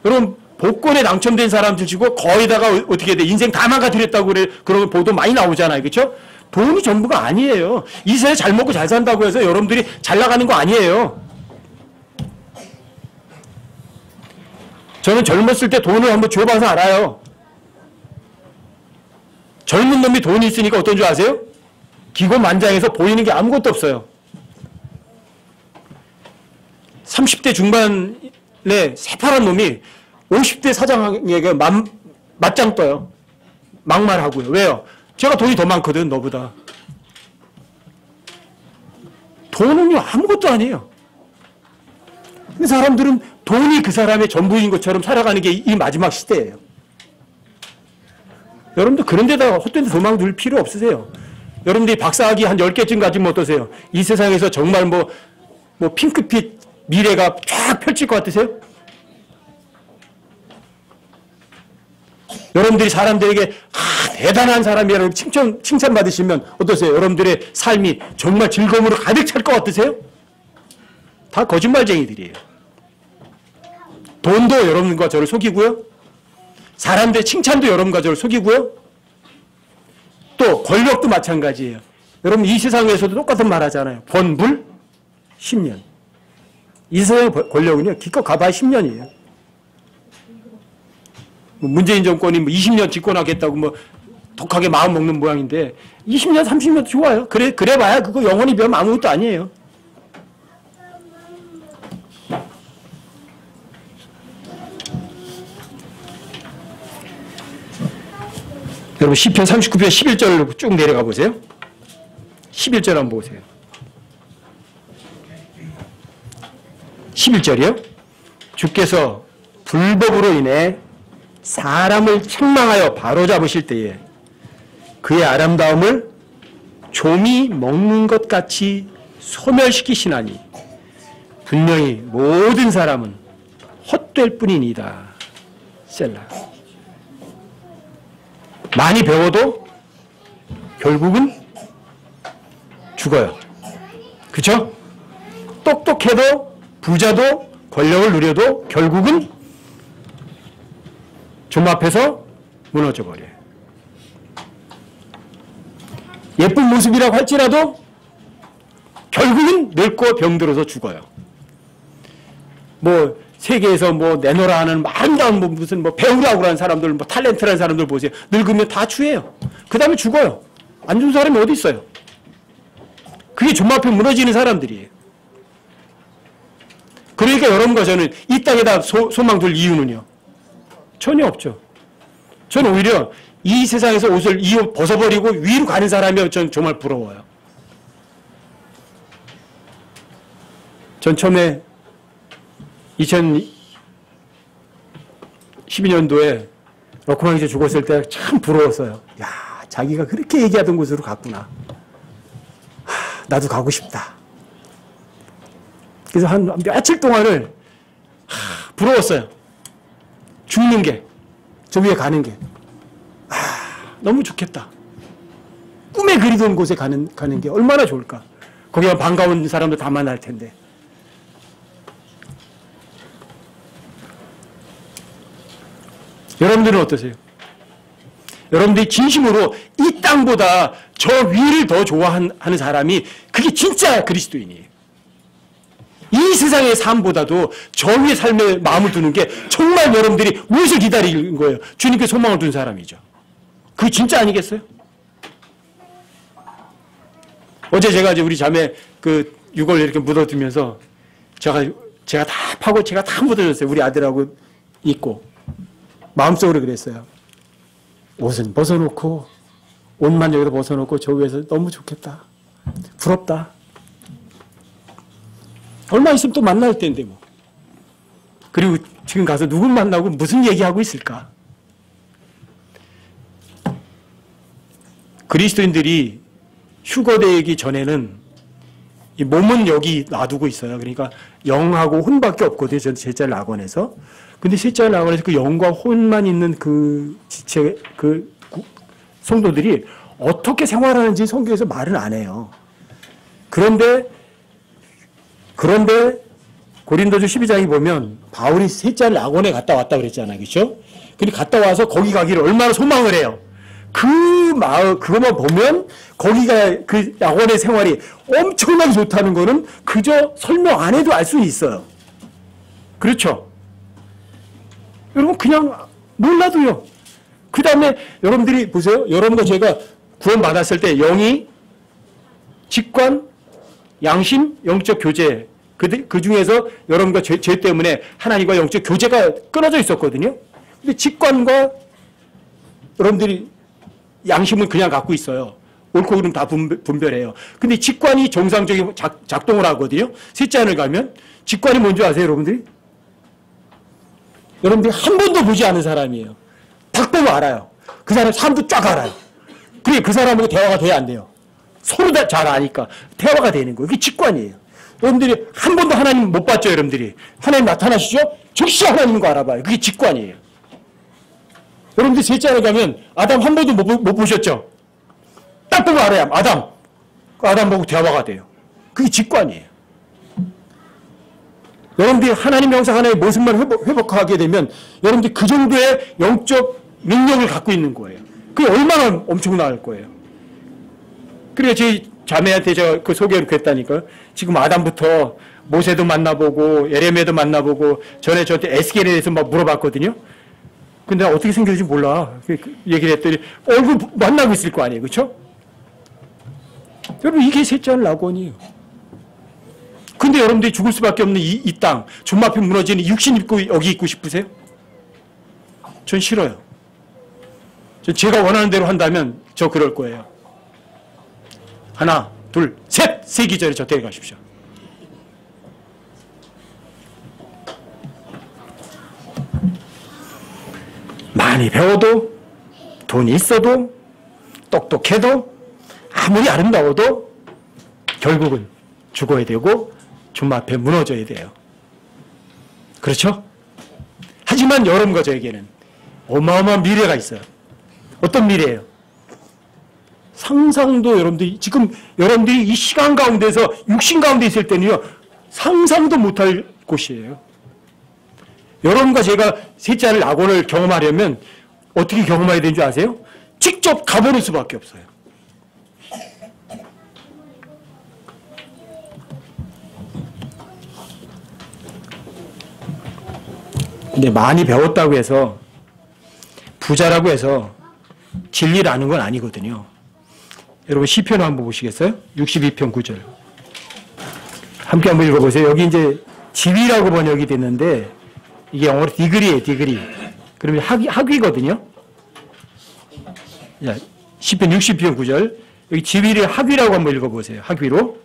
여러분 복권에 당첨된 사람들 치고 거의다가 어떻게 돼? 인생 다 망가뜨렸다고 그래. 그런 보도 많이 나오잖아요. 그렇죠? 돈이 전부가 아니에요. 이 세상에 잘 먹고 잘 산다고 해서 여러분들이 잘 나가는 거 아니에요. 저는 젊었을 때 돈을 한번 줘봐서 알아요. 젊은 놈이 돈이 있으니까 어떤 줄 아세요? 기고만장해서 보이는 게 아무것도 없어요. 30대 중반에 새파란 놈이 50대 사장에게 맞짱 떠요. 막말하고요. 왜요? 제가 돈이 더 많거든, 너보다. 돈은요, 아무것도 아니에요. 근데 사람들은 돈이 그 사람의 전부인 것처럼 살아가는 게 이 마지막 시대예요. 여러분들 그런 데다가 헛된 데 도망 둘 필요 없으세요. 여러분들이 박사학위 한 10개쯤 가지면 어떠세요? 이 세상에서 정말 뭐 핑크빛 미래가 쫙 펼칠 것 같으세요? 여러분들이 사람들에게 대단한 사람이라고 칭찬받으시면 어떠세요? 여러분들의 삶이 정말 즐거움으로 가득 찰 것 같으세요? 다 거짓말쟁이들이에요. 돈도 여러분과 저를 속이고요. 사람들의 칭찬도 여러분과 저를 속이고요. 또 권력도 마찬가지예요. 여러분 이 세상에서도 똑같은 말 하잖아요. 권불 10년. 이 세상의 권력은요, 기껏 가봐야 10년이에요. 문재인 정권이 20년 집권하겠다고 독하게 마음 먹는 모양인데 20년, 30년도 좋아요. 그래 봐야 그거 영원히 배우면 아무것도 아니에요. 여러분 시편 39편 11절로 쭉 내려가 보세요. 11절 한번 보세요. 11절이요. 주께서 불법으로 인해 사람을 책망하여 바로잡으실 때에 그의 아름다움을 좀이 먹는 것 같이 소멸시키시나니 분명히 모든 사람은 헛될 뿐이니이다. 셀라. 많이 배워도 결국은 죽어요. 그렇죠? 똑똑해도 부자도 권력을 누려도 결국은 좀 앞에서 무너져 버려요. 예쁜 모습이라고 할지라도 결국은 늙고 병들어서 죽어요. 뭐 세계에서 뭐 내노라 하는 아름다운 뭐 무슨 뭐 배우라고 하는 사람들, 뭐 탤런트라는 사람들 보세요. 늙으면 다 추해요. 그 다음에 죽어요. 안 죽은 사람이 어디 있어요? 그게 좀 앞에 무너지는 사람들이에요. 그러니까 여러분과 저는 이 땅에다 소망 둘 이유는요. 전혀 없죠. 저는 오히려 이 세상에서 옷을 이 옷 벗어버리고 위로 가는 사람이 전 정말 부러워요. 전 처음에 2012년도에 러코망에서 죽었을 때 참 부러웠어요. 야, 자기가 그렇게 얘기하던 곳으로 갔구나. 나도 가고 싶다. 그래서 한 며칠 동안을 부러웠어요. 죽는 게, 저 위에 가는 게. 너무 좋겠다. 꿈에 그리던 곳에 가는 게 얼마나 좋을까. 거기 가면 반가운 사람도 다 만날 텐데. 여러분들은 어떠세요? 여러분들이 진심으로 이 땅보다 저 위를 더 좋아하는 사람이 그게 진짜 그리스도인이에요. 이 세상의 삶보다도 저 위의 삶에 마음을 두는 게 정말 여러분들이 무엇을 기다리는 거예요? 주님께 소망을 둔 사람이죠. 그게 진짜 아니겠어요? 어제 제가 이제 우리 자매 그 유골 이렇게 묻어두면서 제가 다 파고 제가 다 묻어줬어요. 우리 아들하고 있고. 마음속으로 그랬어요. 옷은 벗어놓고 옷만 여기다 벗어놓고 저 위에서 너무 좋겠다. 부럽다. 얼마 있으면 또 만날 텐데 뭐. 그리고 지금 가서 누구 만나고 무슨 얘기하고 있을까? 그리스도인들이 휴거되기 전에는 이 몸은 여기 놔두고 있어요. 그러니까 영하고 혼밖에 없거든요. 저 셋째 낙원에서. 근데 셋째 낙원에서 그 영과 혼만 있는 그 지체, 그 성도들이 어떻게 생활하는지 성경에서 말은 안 해요. 그런데 고린도서 12장에 보면 바울이 셋째 낙원에 갔다 왔다 그랬잖아요. 그렇죠? 근데 갔다 와서 거기 가기를 얼마나 소망을 해요. 그 마을, 그것만 보면 거기가 그 낙원의 생활이 엄청나게 좋다는 거는 그저 설명 안 해도 알 수 있어요. 그렇죠? 여러분 그냥 몰라도요. 그 다음에 여러분들이 보세요. 여러분과 제가 구원받았을 때 영이 직관, 양심, 영적 교제 그 중에서 여러분과 죄 때문에 하나님과 영적 교제가 끊어져 있었거든요. 근데 직관과 여러분들이 양심은 그냥 갖고 있어요. 옳고 그름 다 분별해요. 근데 직관이 정상적인 작동을 하거든요. 셋째 안을 가면 직관이 뭔지 아세요, 여러분들이? 여러분들이 한 번도 보지 않은 사람이에요. 딱 보면 알아요. 그 사람 사람도 쫙 알아요. 그래 그 사람하고 대화가 돼야 안 돼요. 서로 다 잘 아니까 대화가 되는 거예요. 그게 직관이에요. 여러분들이 한 번도 하나님 못 봤죠, 여러분들이? 하나님 나타나시죠? 즉시 하나님인 거 알아봐요. 그게 직관이에요. 여러분들 셋째 안에 가면 아담 한 번도 못 보셨죠? 딱 보면 알아요. 아담 보고 대화가 돼요. 그게 직관이에요. 여러분들이 하나님 형상 하나의 모습만 회복하게 되면 여러분들이 그 정도의 영적 능력을 갖고 있는 거예요. 그게 얼마나 엄청날 거예요. 그래서 저희 자매한테 제가 그 소개를 했다니까요. 지금 아담부터 모세도 만나보고 예레미야도 만나보고 전에 저한테 에스겔에 대해서 막 물어봤거든요. 근데 어떻게 생겼는지 몰라. 얘기를 했더니 얼굴 만나고 있을 거 아니에요. 그렇죠? 여러분 이게 셋째 낙원이에요. 근데 여러분들이 죽을 수밖에 없는 이 땅, 좀 앞에 무너지는 육신 입고 여기 있고 싶으세요? 전 싫어요. 제가 원하는 대로 한다면 저 그럴 거예요. 하나, 둘, 셋! 세기 전에 저 데려가십시오. 많이 배워도, 돈이 있어도, 똑똑해도, 아무리 아름다워도 결국은 죽어야 되고 줌 앞에 무너져야 돼요. 그렇죠? 하지만 여러분과 저에게는 어마어마한 미래가 있어요. 어떤 미래예요? 상상도 지금 여러분들이 이 시간 가운데서 육신 가운데 있을 때는요, 상상도 못할 곳이에요. 여러분과 제가 셋째를 낙원을 경험하려면 어떻게 경험해야 되는 줄 아세요? 직접 가보는 수밖에 없어요. 근데 많이 배웠다고 해서 부자라고 해서 진리를 아는 건 아니거든요. 여러분 시편 한번 보시겠어요? 62편 9절. 함께 한번 읽어보세요. 여기 이제 지위라고 번역이 됐는데 이게 영어로 디그리예요. 디그리. 그러면 학위거든요. 시편 60편 9절. 여기 지위를 학위라고 한번 읽어보세요. 학위로.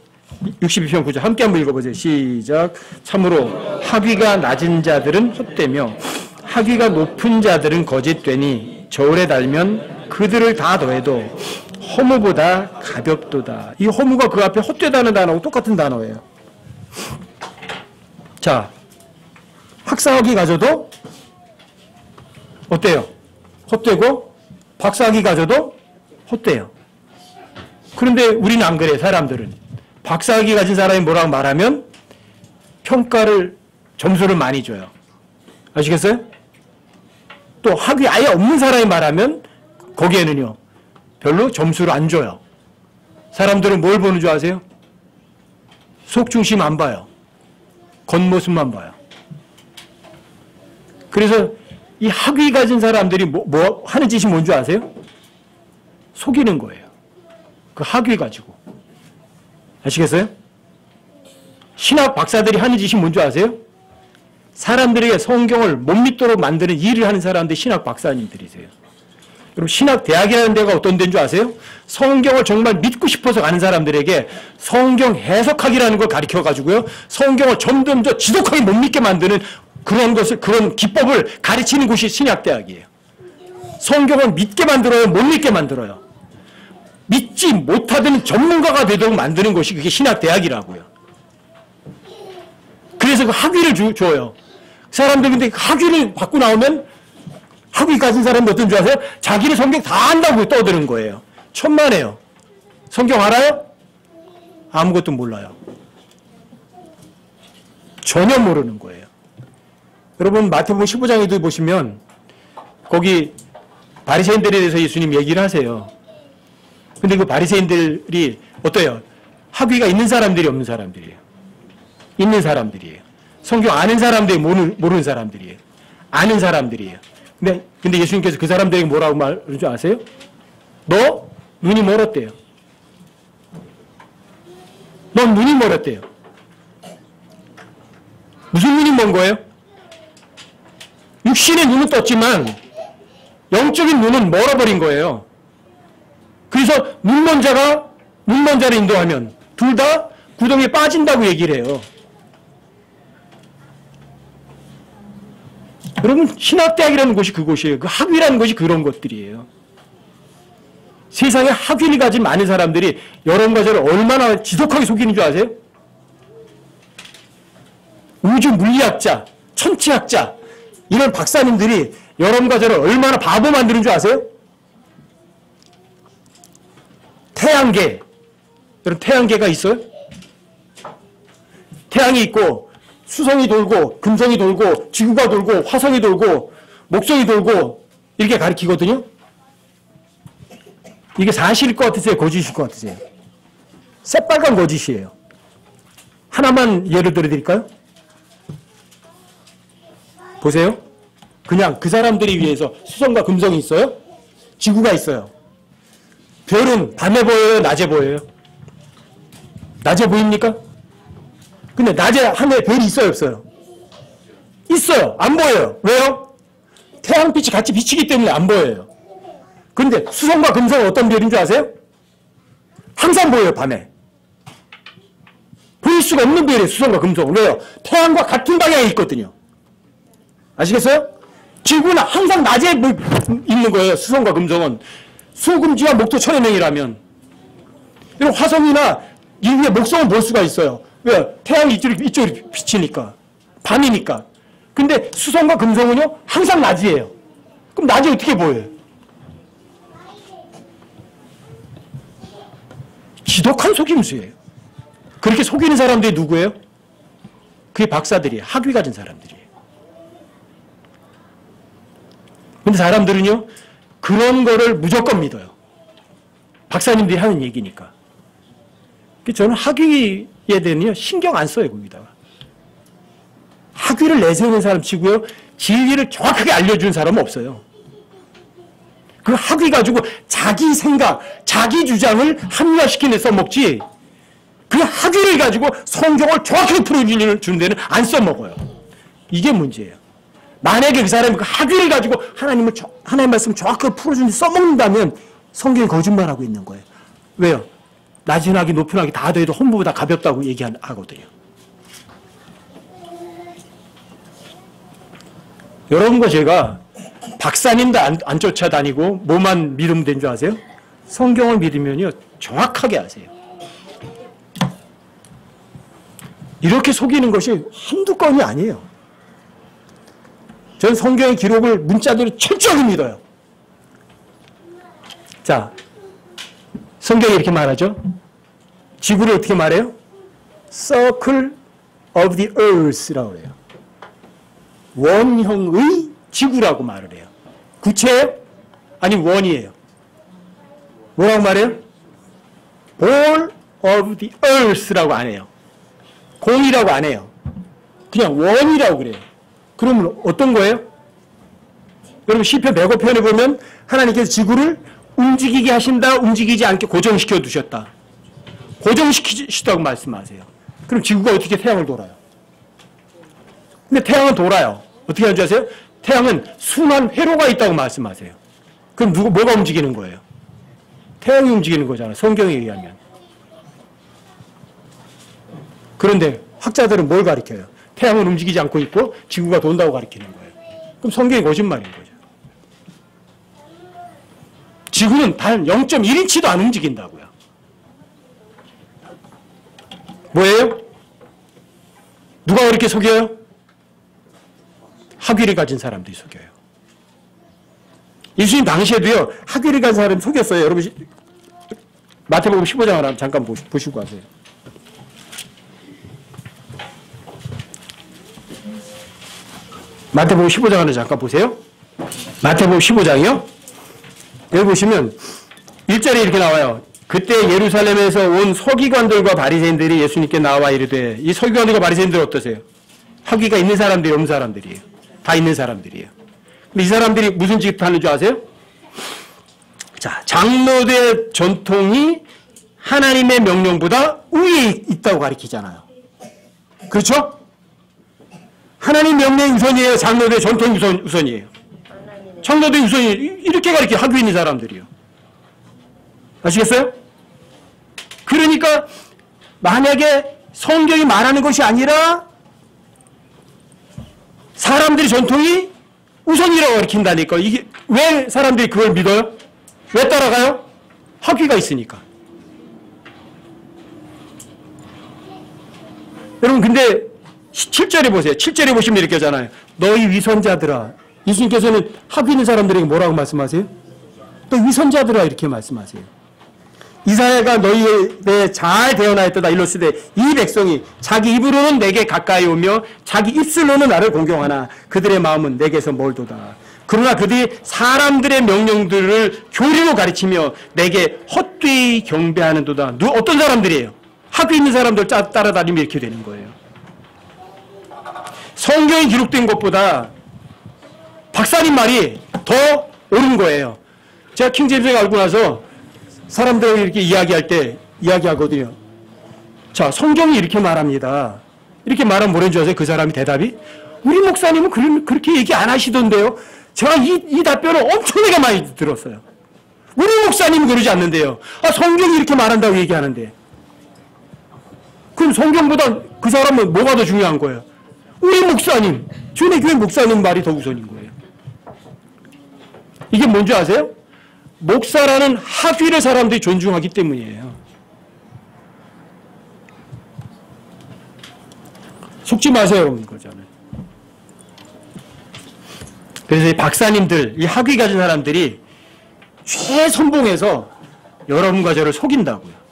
62편 9절 함께 한번 읽어보세요. 시작. 참으로 학위가 낮은 자들은 헛되며 학위가 높은 자들은 거짓되니 저울에 달면 그들을 다 더해도 허무보다 가볍도다. 이 허무가 그 앞에 헛되다는 단어하고 똑같은 단어예요. 자, 학사학위 가져도 어때요? 헛되고 박사학위 가져도 헛돼요. 그런데 우리는 안 그래. 사람들은 박사학위 가진 사람이 뭐라고 말하면 평가를 점수를 많이 줘요. 아시겠어요? 또 학위 아예 없는 사람이 말하면 거기에는요 별로 점수를 안 줘요. 사람들은 뭘 보는 줄 아세요? 속중심 안 봐요. 겉모습만 봐요. 그래서 이 학위 가진 사람들이 뭐 하는 짓이 뭔지 아세요? 속이는 거예요. 그 학위 가지고. 아시겠어요? 신학 박사들이 하는 짓이 뭔지 아세요? 사람들에게 성경을 못 믿도록 만드는 일을 하는 사람들이 신학 박사님들이세요. 여러분 신학 대학이라는 데가 어떤 데인 줄 아세요? 성경을 정말 믿고 싶어서 가는 사람들에게 성경 해석학이라는 걸 가르쳐 가지고요. 성경을 점점 더 지독하게 못 믿게 만드는 그런 기법을 가르치는 곳이 신학 대학이에요. 성경을 믿게 만들어요, 못 믿게 만들어요. 믿지 못하던 전문가가 되도록 만드는 것이 그게 신학 대학이라고요. 그래서 그 학위를 줘요. 사람들 근데 학위를 받고 나오면 학위 가진 사람이 어떤 줄 아세요? 자기는 성경 다 안다고 떠드는 거예요. 천만에요. 성경 알아요? 아무것도 몰라요. 전혀 모르는 거예요. 여러분 마태복음 15장에도 보시면 거기 바리새인들에 대해서 예수님 얘기를 하세요. 근데 그 바리새인들이 어때요? 학위가 있는 사람들이 없는 사람들이에요. 있는 사람들이에요. 성경 아는 사람들이 모르는 사람들이에요. 아는 사람들이에요. 근데 예수님께서 그 사람들에게 뭐라고 말하는 줄 아세요? 너 눈이 멀었대요. 넌 눈이 멀었대요. 무슨 눈이 먼 거예요? 육신의 눈은 떴지만 영적인 눈은 멀어버린 거예요. 그래서 눈먼 자를 인도하면 둘 다 구덩이에 빠진다고 얘기를 해요. 여러분 신학대학이라는 곳이 그곳이에요. 그 학위라는 것이 그런 것들이에요. 세상에 학위를 가진 많은 사람들이 여러분과 저를 얼마나 지독하게 속이는 줄 아세요? 우주 물리학자, 천체학자 이런 박사님들이 여러분과 저를 얼마나 바보 만드는 줄 아세요? 태양계, 여러분 태양계가 있어요? 태양이 있고 수성이 돌고 금성이 돌고 지구가 돌고 화성이 돌고 목성이 돌고 이렇게 가리키거든요. 이게 사실일 것 같으세요? 거짓일 것 같으세요? 새빨간 거짓이에요. 하나만 예를 들어드릴까요? 보세요. 그냥 그 사람들이 위해서 수성과 금성이 있어요? 지구가 있어요. 별은 밤에 보여요? 낮에 보여요? 낮에 보입니까? 근데 낮에 하늘에 별이 있어요? 없어요? 있어요. 안 보여요. 왜요? 태양빛이 같이 비치기 때문에 안 보여요. 그런데 수성과 금성은 어떤 별인 줄 아세요? 항상 보여요, 밤에. 보일 수가 없는 별이에요, 수성과 금성은. 왜요? 태양과 같은 방향에 있거든요. 아시겠어요? 지구는 항상 낮에 있는 거예요, 수성과 금성은. 수금지와 목토 천해명이라면. 이런 화성이나 인류의 목성은 볼 수가 있어요. 왜요? 태양이 이쪽으로 비치니까. 밤이니까. 근데 수성과 금성은요, 항상 낮이에요. 그럼 낮에 어떻게 보여요? 지독한 속임수예요. 그렇게 속이는 사람들이 누구예요? 그게 박사들이에요. 학위 가진 사람들이에요. 근데 사람들은요, 그런 거를 무조건 믿어요. 박사님들이 하는 얘기니까. 저는 학위에 대해서 신경 안 써요, 거기다가. 학위를 내세우는 사람 치고요, 진리를 정확하게 알려주는 사람은 없어요. 그 학위 가지고 자기 생각, 자기 주장을 합리화시키는 데 써먹지, 그 학위를 가지고 성경을 정확하게 풀어주는 데는 안 써먹어요. 이게 문제예요. 만약에 그 사람이 그 학위를 가지고 하나님 말씀 정확하게 풀어주는 데 써먹는다면 성경이 거짓말하고 있는 거예요. 왜요? 낮은 학위, 높은 학위 다 더해도 혼부보다 가볍다고 얘기하거든요. 여러분과 제가 박사님도 안 쫓아다니고 뭐만 믿으면 된 줄 아세요? 성경을 믿으면요, 정확하게 아세요. 이렇게 속이는 것이 한두 건이 아니에요. 저는 성경의 기록을 문자대로 철저히 믿어요. 자, 성경이 이렇게 말하죠. 지구를 어떻게 말해요? Circle of the Earth라고 해요. 원형의 지구라고 말을 해요. 구체예요? 아니 원이에요. 뭐라고 말해요? All of the Earth라고 안 해요. 공이라고 안 해요. 그냥 원이라고 그래요. 그러면 어떤 거예요? 여러분 시편 105편에 보면 하나님께서 지구를 움직이게 하신다, 움직이지 않게 고정시켜 두셨다. 고정시키시다고 말씀하세요. 그럼 지구가 어떻게 태양을 돌아요? 근데 태양은 돌아요. 어떻게 하는지 아세요? 태양은 순환 회로가 있다고 말씀하세요. 그럼 뭐가 움직이는 거예요? 태양이 움직이는 거잖아요. 성경에 의하면. 그런데 학자들은 뭘 가르쳐요? 태양은 움직이지 않고 있고 지구가 돈다고 가르치는 거예요. 그럼 성경이 거짓말인 거죠. 지구는 단 0.1인치도 안 움직인다고요. 뭐예요? 누가 그렇게 속여요? 학위를 가진 사람들이 속여요. 예수님 당시에도요, 학위를 가진 사람이 속였어요. 여러분, 마태복음 15장을 잠깐 보시고 가세요. 마태복음 15장을 잠깐 보세요. 마태복음 15장이요. 여기 보시면 1절에 이렇게 나와요. 그때 예루살렘에서 온 서기관들과 바리새인들이 예수님께 나와 이르되, 이 서기관들과 바리새인들 어떠세요? 학위가 있는 사람들이 없는 사람들이에요. 다 있는 사람들이에요. 근데 이 사람들이 무슨 짓 하는 줄 아세요? 자, 장로대 전통이 하나님의 명령보다 위에 있다고 가르치잖아요. 그렇죠? 하나님 명령이 우선이에요? 장로대 전통이 우선이에요? 장로대 우선이에요. 이렇게 가르쳐 학위 있는 사람들이요. 아시겠어요? 그러니까 만약에 성경이 말하는 것이 아니라 사람들이 전통이 우선이라고 가르친다니까. 이게 왜 사람들이 그걸 믿어요? 왜 따라가요? 학위가 있으니까. 여러분 근데 7절에 보세요. 7절에 보시면 이렇게 하잖아요. 너희 위선자들아. 예수님께서는 학위 있는 사람들에게 뭐라고 말씀하세요? 또 위선자들아 이렇게 말씀하세요. 이사야가 너희에 대해 잘 대언하였도다 일렀으되 이 백성이 자기 입으로는 내게 가까이 오며 자기 입술로는 나를 공경하나 그들의 마음은 내게서 멀도다. 그러나 그들이 사람들의 명령들을 교리로 가르치며 내게 헛되이 경배하는도다. 어떤 사람들이에요? 학위 있는 사람들 따라다니면 이렇게 되는 거예요. 성경이 기록된 것보다 박사님 말이 더 옳은 거예요. 제가 킹제임스를 알고 나서 사람들하고 이렇게 이야기할 때 이야기하거든요. 자, 성경이 이렇게 말합니다. 이렇게 말하면 뭐라는 줄 아세요? 그 사람이 대답이? 우리 목사님은 그렇게 얘기 안 하시던데요. 제가 이 답변을 엄청나게 많이 들었어요. 우리 목사님 그러지 않는데요. 성경이 이렇게 말한다고 얘기하는데. 그럼 성경보다 그 사람은 뭐가 더 중요한 거예요? 우리 목사님, 주의 교회 목사님 말이 더 우선인 거예요. 이게 뭔지 아세요? 목사라는 학위를 사람들이 존중하기 때문이에요. 속지 마세요, 여러분. 그러잖아요. 그래서 이 박사님들, 이 학위 가진 사람들이 최선봉해서 여러분과 저를 속인다고요.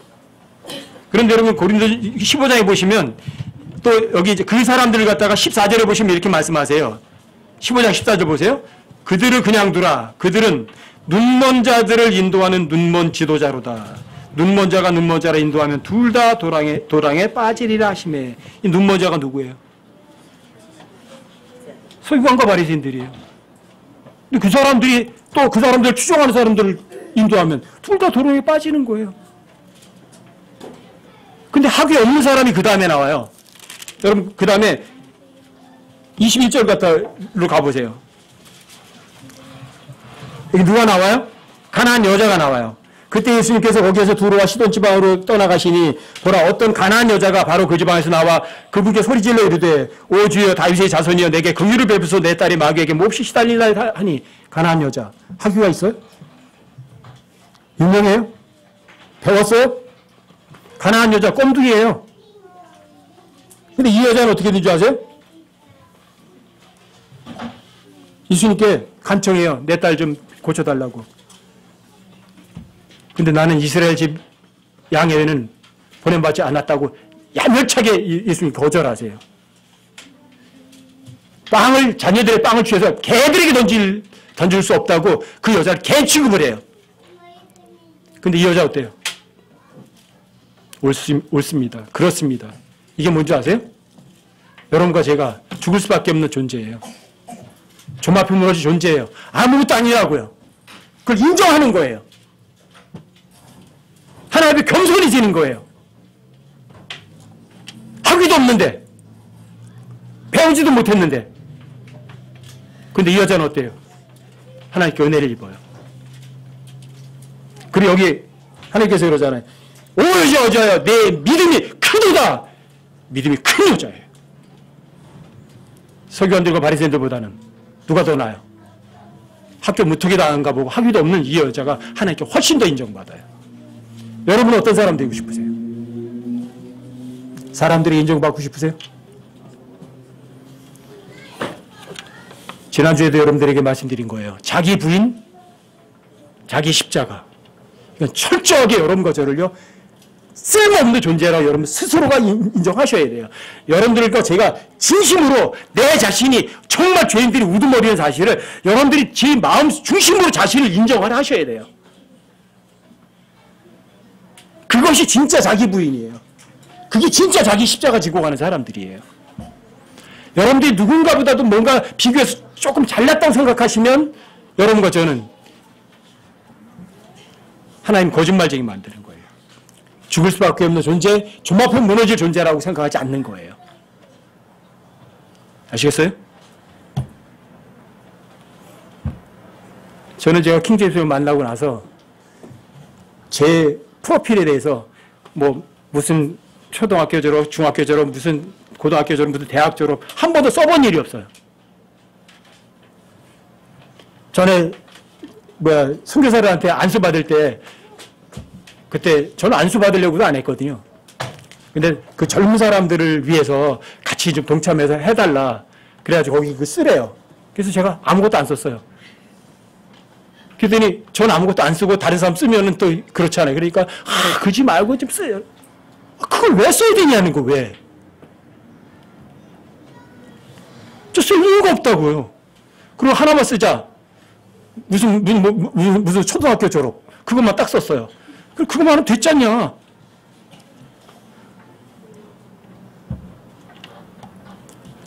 그런데 여러분 고린도 15장에 보시면 또 여기 이제 그 사람들을 갖다가 14절에 보시면 이렇게 말씀하세요. 15장 14절 보세요. 그들을 그냥 두라. 그들은 눈먼 자들을 인도하는 눈먼 지도자로다. 눈먼 자가 눈먼 자를 인도하면 둘 다 도랑에 빠지리라 하시매. 이 눈먼 자가 누구예요? 서기관과 바리새인들이에요. 근데 그 사람들이 또 그 사람들 추종하는 사람들을 인도하면 둘 다 도랑에 빠지는 거예요. 근데 학위 없는 사람이 그 다음에 나와요. 여러분 그 다음에 21절 같다로 가보세요. 여기 누가 나와요? 가나안 여자가 나와요. 그때 예수님께서 거기에서 두로와 시돈 지방으로 떠나가시니 보라 어떤 가나안 여자가 바로 그 지방에서 나와 그분께 소리질러 이르되 오 주여 다윗의 자손이여 내게 긍휼을 베푸소 내 딸이 마귀에게 몹시 시달리라 하니. 가나안 여자 학위가 있어요? 유명해요? 배웠어요? 가나안 여자 꼼둥이에요. 근데 이 여자는 어떻게 된 줄 아세요? 예수님께 간청해요. 내 딸 좀 고쳐달라고. 근데 나는 이스라엘 집 양회는 보냄받지 않았다고 야멸차게 예수님 거절하세요. 자녀들의 빵을 취해서 개들에게 던질 수 없다고 그 여자를 개 취급을 해요. 근데 이 여자 어때요? 옳습니다. 그렇습니다. 이게 뭔지 아세요? 여러분과 제가 죽을 수밖에 없는 존재예요. 좀 앞에 무너진 존재예요. 아무것도 아니라고요. 그걸 인정하는 거예요. 하나님 앞에 겸손해지는 거예요. 학위도 없는데 배우지도 못했는데 근데 이 여자는 어때요? 하나님께 은혜를 입어요. 그리고 여기 하나님께서 그러잖아요. 오 여자야 내 믿음이 크도다. 믿음이 큰 여자예요. 서기관들과 바리새인들보다는 누가 더 나아요? 학교 무턱이 나은가 보고 학위도 없는 이 여자가 하나님께 훨씬 더 인정받아요. 여러분은 어떤 사람 되고 싶으세요? 사람들이 인정받고 싶으세요? 지난주에도 여러분들에게 말씀드린 거예요. 자기 부인, 자기 십자가. 이건 철저하게 여러분과 저를요, 쓸모없는 존재라고 여러분 스스로가 인정하셔야 돼요. 여러분들과 제가 진심으로 내 자신이 정말 죄인들이 우두머리는 사실을 여러분들이 제 마음 중심으로 자신을 인정을 하셔야 돼요. 그것이 진짜 자기 부인이에요. 그게 진짜 자기 십자가 지고 가는 사람들이에요. 여러분들이 누군가보다도 뭔가 비교해서 조금 잘났다고 생각하시면 여러분과 저는 하나님 거짓말쟁이 만드는 거예요. 죽을 수밖에 없는 존재, 좀 앞에 무너질 존재라고 생각하지 않는 거예요. 아시겠어요? 저는 제가 킹제임스를 만나고 나서 제 프로필에 대해서 뭐 무슨 초등학교 졸업, 중학교 졸업, 무슨 고등학교 졸업, 무슨 대학 졸업 한 번도 써본 일이 없어요. 전에 선교사들한테 안수 받을 때 그때 저는 안수 받으려고도 안 했거든요. 근데 그 젊은 사람들을 위해서 같이 좀 동참해서 해달라. 그래가지고 거기 그 쓰래요. 그래서 제가 아무것도 안 썼어요. 그랬더니 전 아무것도 안 쓰고 다른 사람 쓰면은 또 그렇잖아요. 그러니까 그러지 말고 좀 써요. 그걸 왜 써야 되냐는 거 왜? 저 쓸 이유가 없다고요. 그리고 하나만 쓰자. 무슨 초등학교 졸업 그것만 딱 썼어요. 그거만 하면 됐잖냐.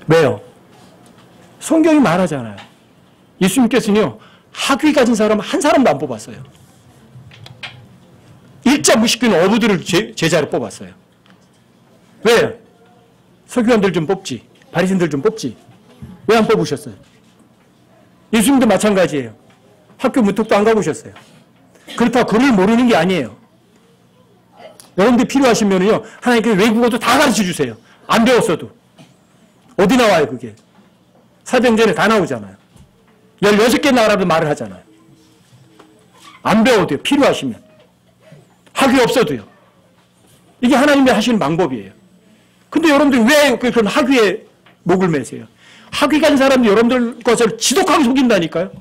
왜요? 성경이 말하잖아요. 예수님께서는요 학위 가진 사람 한 사람도 안 뽑았어요. 일자 무식균 어부들을 제자로 뽑았어요. 왜? 서기관들 좀 뽑지, 바리새인들 좀 뽑지. 왜 안 뽑으셨어요? 예수님도 마찬가지예요. 학교 무턱도 안 가보셨어요. 그렇다고 글을 모르는 게 아니에요. 여러분들 필요하시면요, 하나님께서 외국어도 다 가르쳐 주세요. 안 배웠어도. 어디 나와요, 그게? 사도행전에 다 나오잖아요. 16개 나라도 말을 하잖아요. 안 배워도요, 필요하시면. 학위 없어도요. 이게 하나님이 하시는 방법이에요. 근데 여러분들 왜 그런 학위에 목을 매세요? 학위 가진 사람도 여러분들 것을 지독하게 속인다니까요.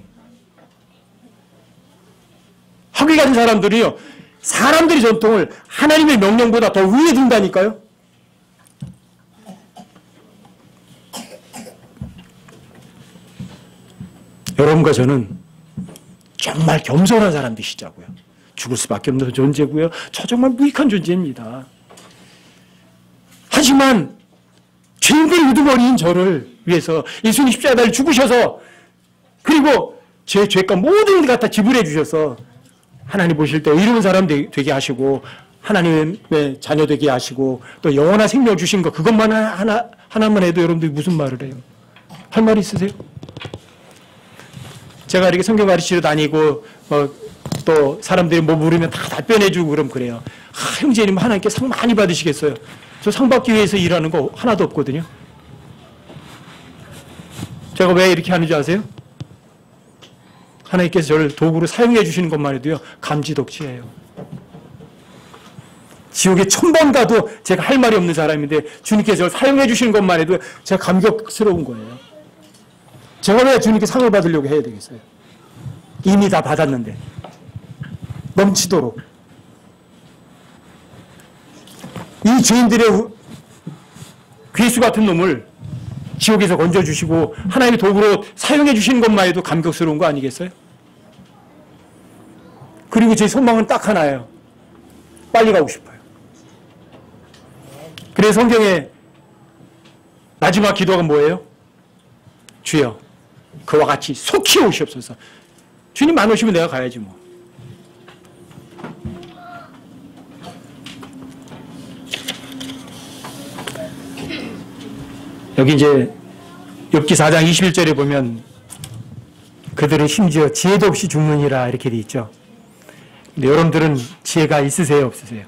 학위 가진 사람들이요, 사람들의 전통을 하나님의 명령보다 더 위에 둔다니까요. 여러분과 저는 정말 겸손한 사람 되시자고요. 죽을 수밖에 없는 존재고요. 저 정말 무익한 존재입니다. 하지만 죄인들의 우두머리인 저를 위해서 예수님 십자가를 죽으셔서, 그리고 제 죄값 모든 것 갖다 지불해 주셔서 하나님 보실 때 의로운 사람 되게 하시고 하나님의 자녀 되게 하시고 또 영원한 생명 주신 거, 그것만 하나만 해도 여러분들이 무슨 말을 해요? 할 말 있으세요? 제가 이렇게 성경 가르치러 다니고 또 사람들이 뭐 물으면 다 답변해주고 그래요. 형제님 하나님께 상 많이 받으시겠어요? 저 상 받기 위해서 일하는 거 하나도 없거든요. 제가 왜 이렇게 하는지 아세요? 하나님께서 저를 도구로 사용해 주시는 것만 해도요, 감지덕지예요. 지옥에 1000번 가도 제가 할 말이 없는 사람인데 주님께서 저를 사용해 주시는 것만 해도 제가 감격스러운 거예요. 제가 왜 주님께 상을 받으려고 해야 되겠어요? 이미 다 받았는데. 넘치도록. 이 죄인들의 괴수 같은 놈을 지옥에서 건져주시고 하나님의 도구로 사용해 주시는 것만 해도 감격스러운 거 아니겠어요? 그리고 제 소망은 딱 하나예요. 빨리 가고 싶어요. 그래서 성경에 마지막 기도가 뭐예요? 주여, 그와 같이 속히 오시옵소서. 주님 안 오시면 내가 가야지 뭐. 여기 이제 욥기 4장 21절에 보면 그들은 심지어 지혜도 없이 죽느니라 이렇게 돼 있죠. 근데 여러분들은 지혜가 있으세요, 없으세요?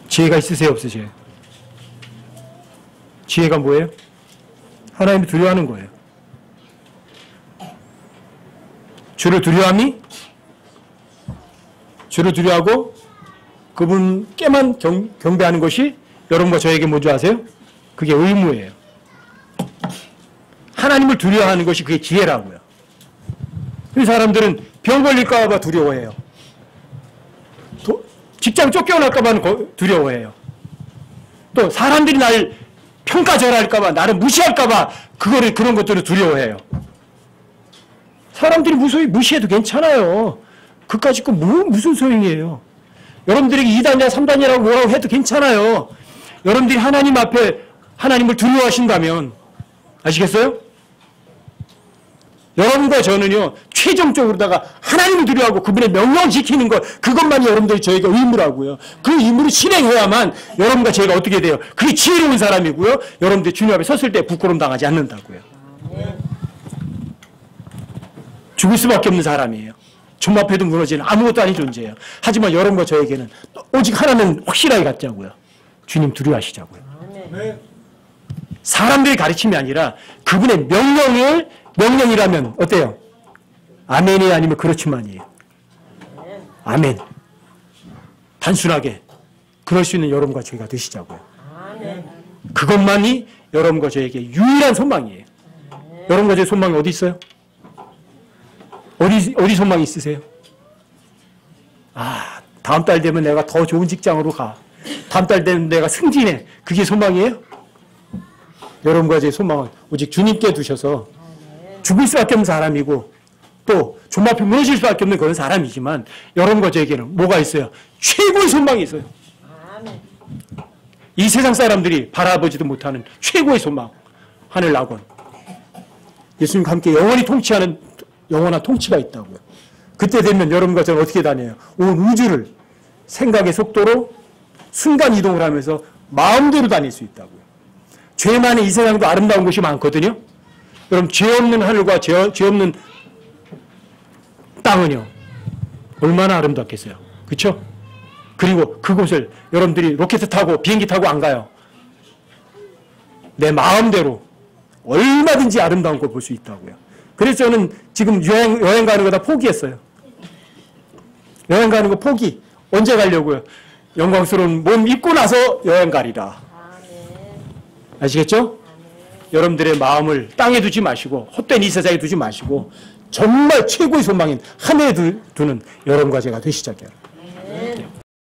지혜가 있으세요, 없으세요? 지혜가 뭐예요? 하나님을 두려워하는 거예요. 주를 두려워함이, 주를 두려워하고 그분께만 경배하는 것이 여러분과 저에게 뭔지 아세요? 그게 의무예요. 하나님을 두려워하는 것이 그게 지혜라고요. 이 사람들은 병 걸릴까 봐 두려워해요. 직장 쫓겨날까 봐 두려워해요. 또 사람들이 날 평가절할까 봐, 나를 무시할까 봐 그런 것들을 두려워해요. 사람들이 무시해도 괜찮아요. 그까짓 거 무슨 소용이에요. 여러분들에게 2단이나 3단이라고 뭐라고 해도 괜찮아요. 여러분들이 하나님 앞에 하나님을 두려워하신다면, 아시겠어요? 여러분과 저는요, 최종적으로다가 하나님을 두려워하고 그분의 명령을 지키는 것, 그것만이 여러분들이 저희가 의무라고요. 그 의무를 실행해야만 여러분과 저희가 어떻게 돼요? 그게 지혜로운 사람이고요. 여러분들이 주님 앞에 섰을 때 부끄러움 당하지 않는다고요. 죽을 수밖에 없는 사람이에요. 종 앞에도 무너지는 아무것도 아닌 존재예요. 하지만 여러분과 저에게는 오직 하나는 확실하게 갖자고요. 주님 두려워하시자고요. 사람들의 가르침이 아니라 그분의 명령이라면 어때요? 아멘이 아니면 그렇지만이에요. 아멘. 단순하게 그럴 수 있는 여러분과 저희가 되시자고요. 그것만이 여러분과 저에게 유일한 소망이에요. 여러분과 저의 소망이 어디 있어요? 어디 소망이 있으세요? 다음 달 되면 내가 더 좋은 직장으로 가. 다음 달 되면 내가 승진해. 그게 소망이에요? 여러분과 제 소망은 오직 주님께 두셔서 죽을 수밖에 없는 사람이고 또 종 앞에 무너질 수밖에 없는 그런 사람이지만 여러분과 저에게는 뭐가 있어요? 최고의 소망이 있어요. 이 세상 사람들이 바라보지도 못하는 최고의 소망. 하늘 낙원. 예수님과 함께 영원히 통치하는 영원한 통치가 있다고요. 그때 되면 여러분과 저는 어떻게 다녀요? 온 우주를 생각의 속도로 순간 이동을 하면서 마음대로 다닐 수 있다고요. 죄 많은 이 세상도 아름다운 곳이 많거든요. 여러분, 죄 없는 하늘과 죄 없는 땅은요 얼마나 아름답겠어요. 그렇죠? 그리고 그곳을 여러분들이 로켓 타고 비행기 타고 안 가요. 내 마음대로 얼마든지 아름다운 걸 볼 수 있다고요. 그래서 저는 지금 여행 가는 거 다 포기했어요. 여행 가는 거 포기. 언제 가려고요? 영광스러운 몸 입고 나서 여행 가리라. 아시겠죠? 여러분들의 마음을 땅에 두지 마시고 헛된 이 세상에 두지 마시고 정말 최고의 소망인 하늘에 두는 여러분과 제가 되시자고요.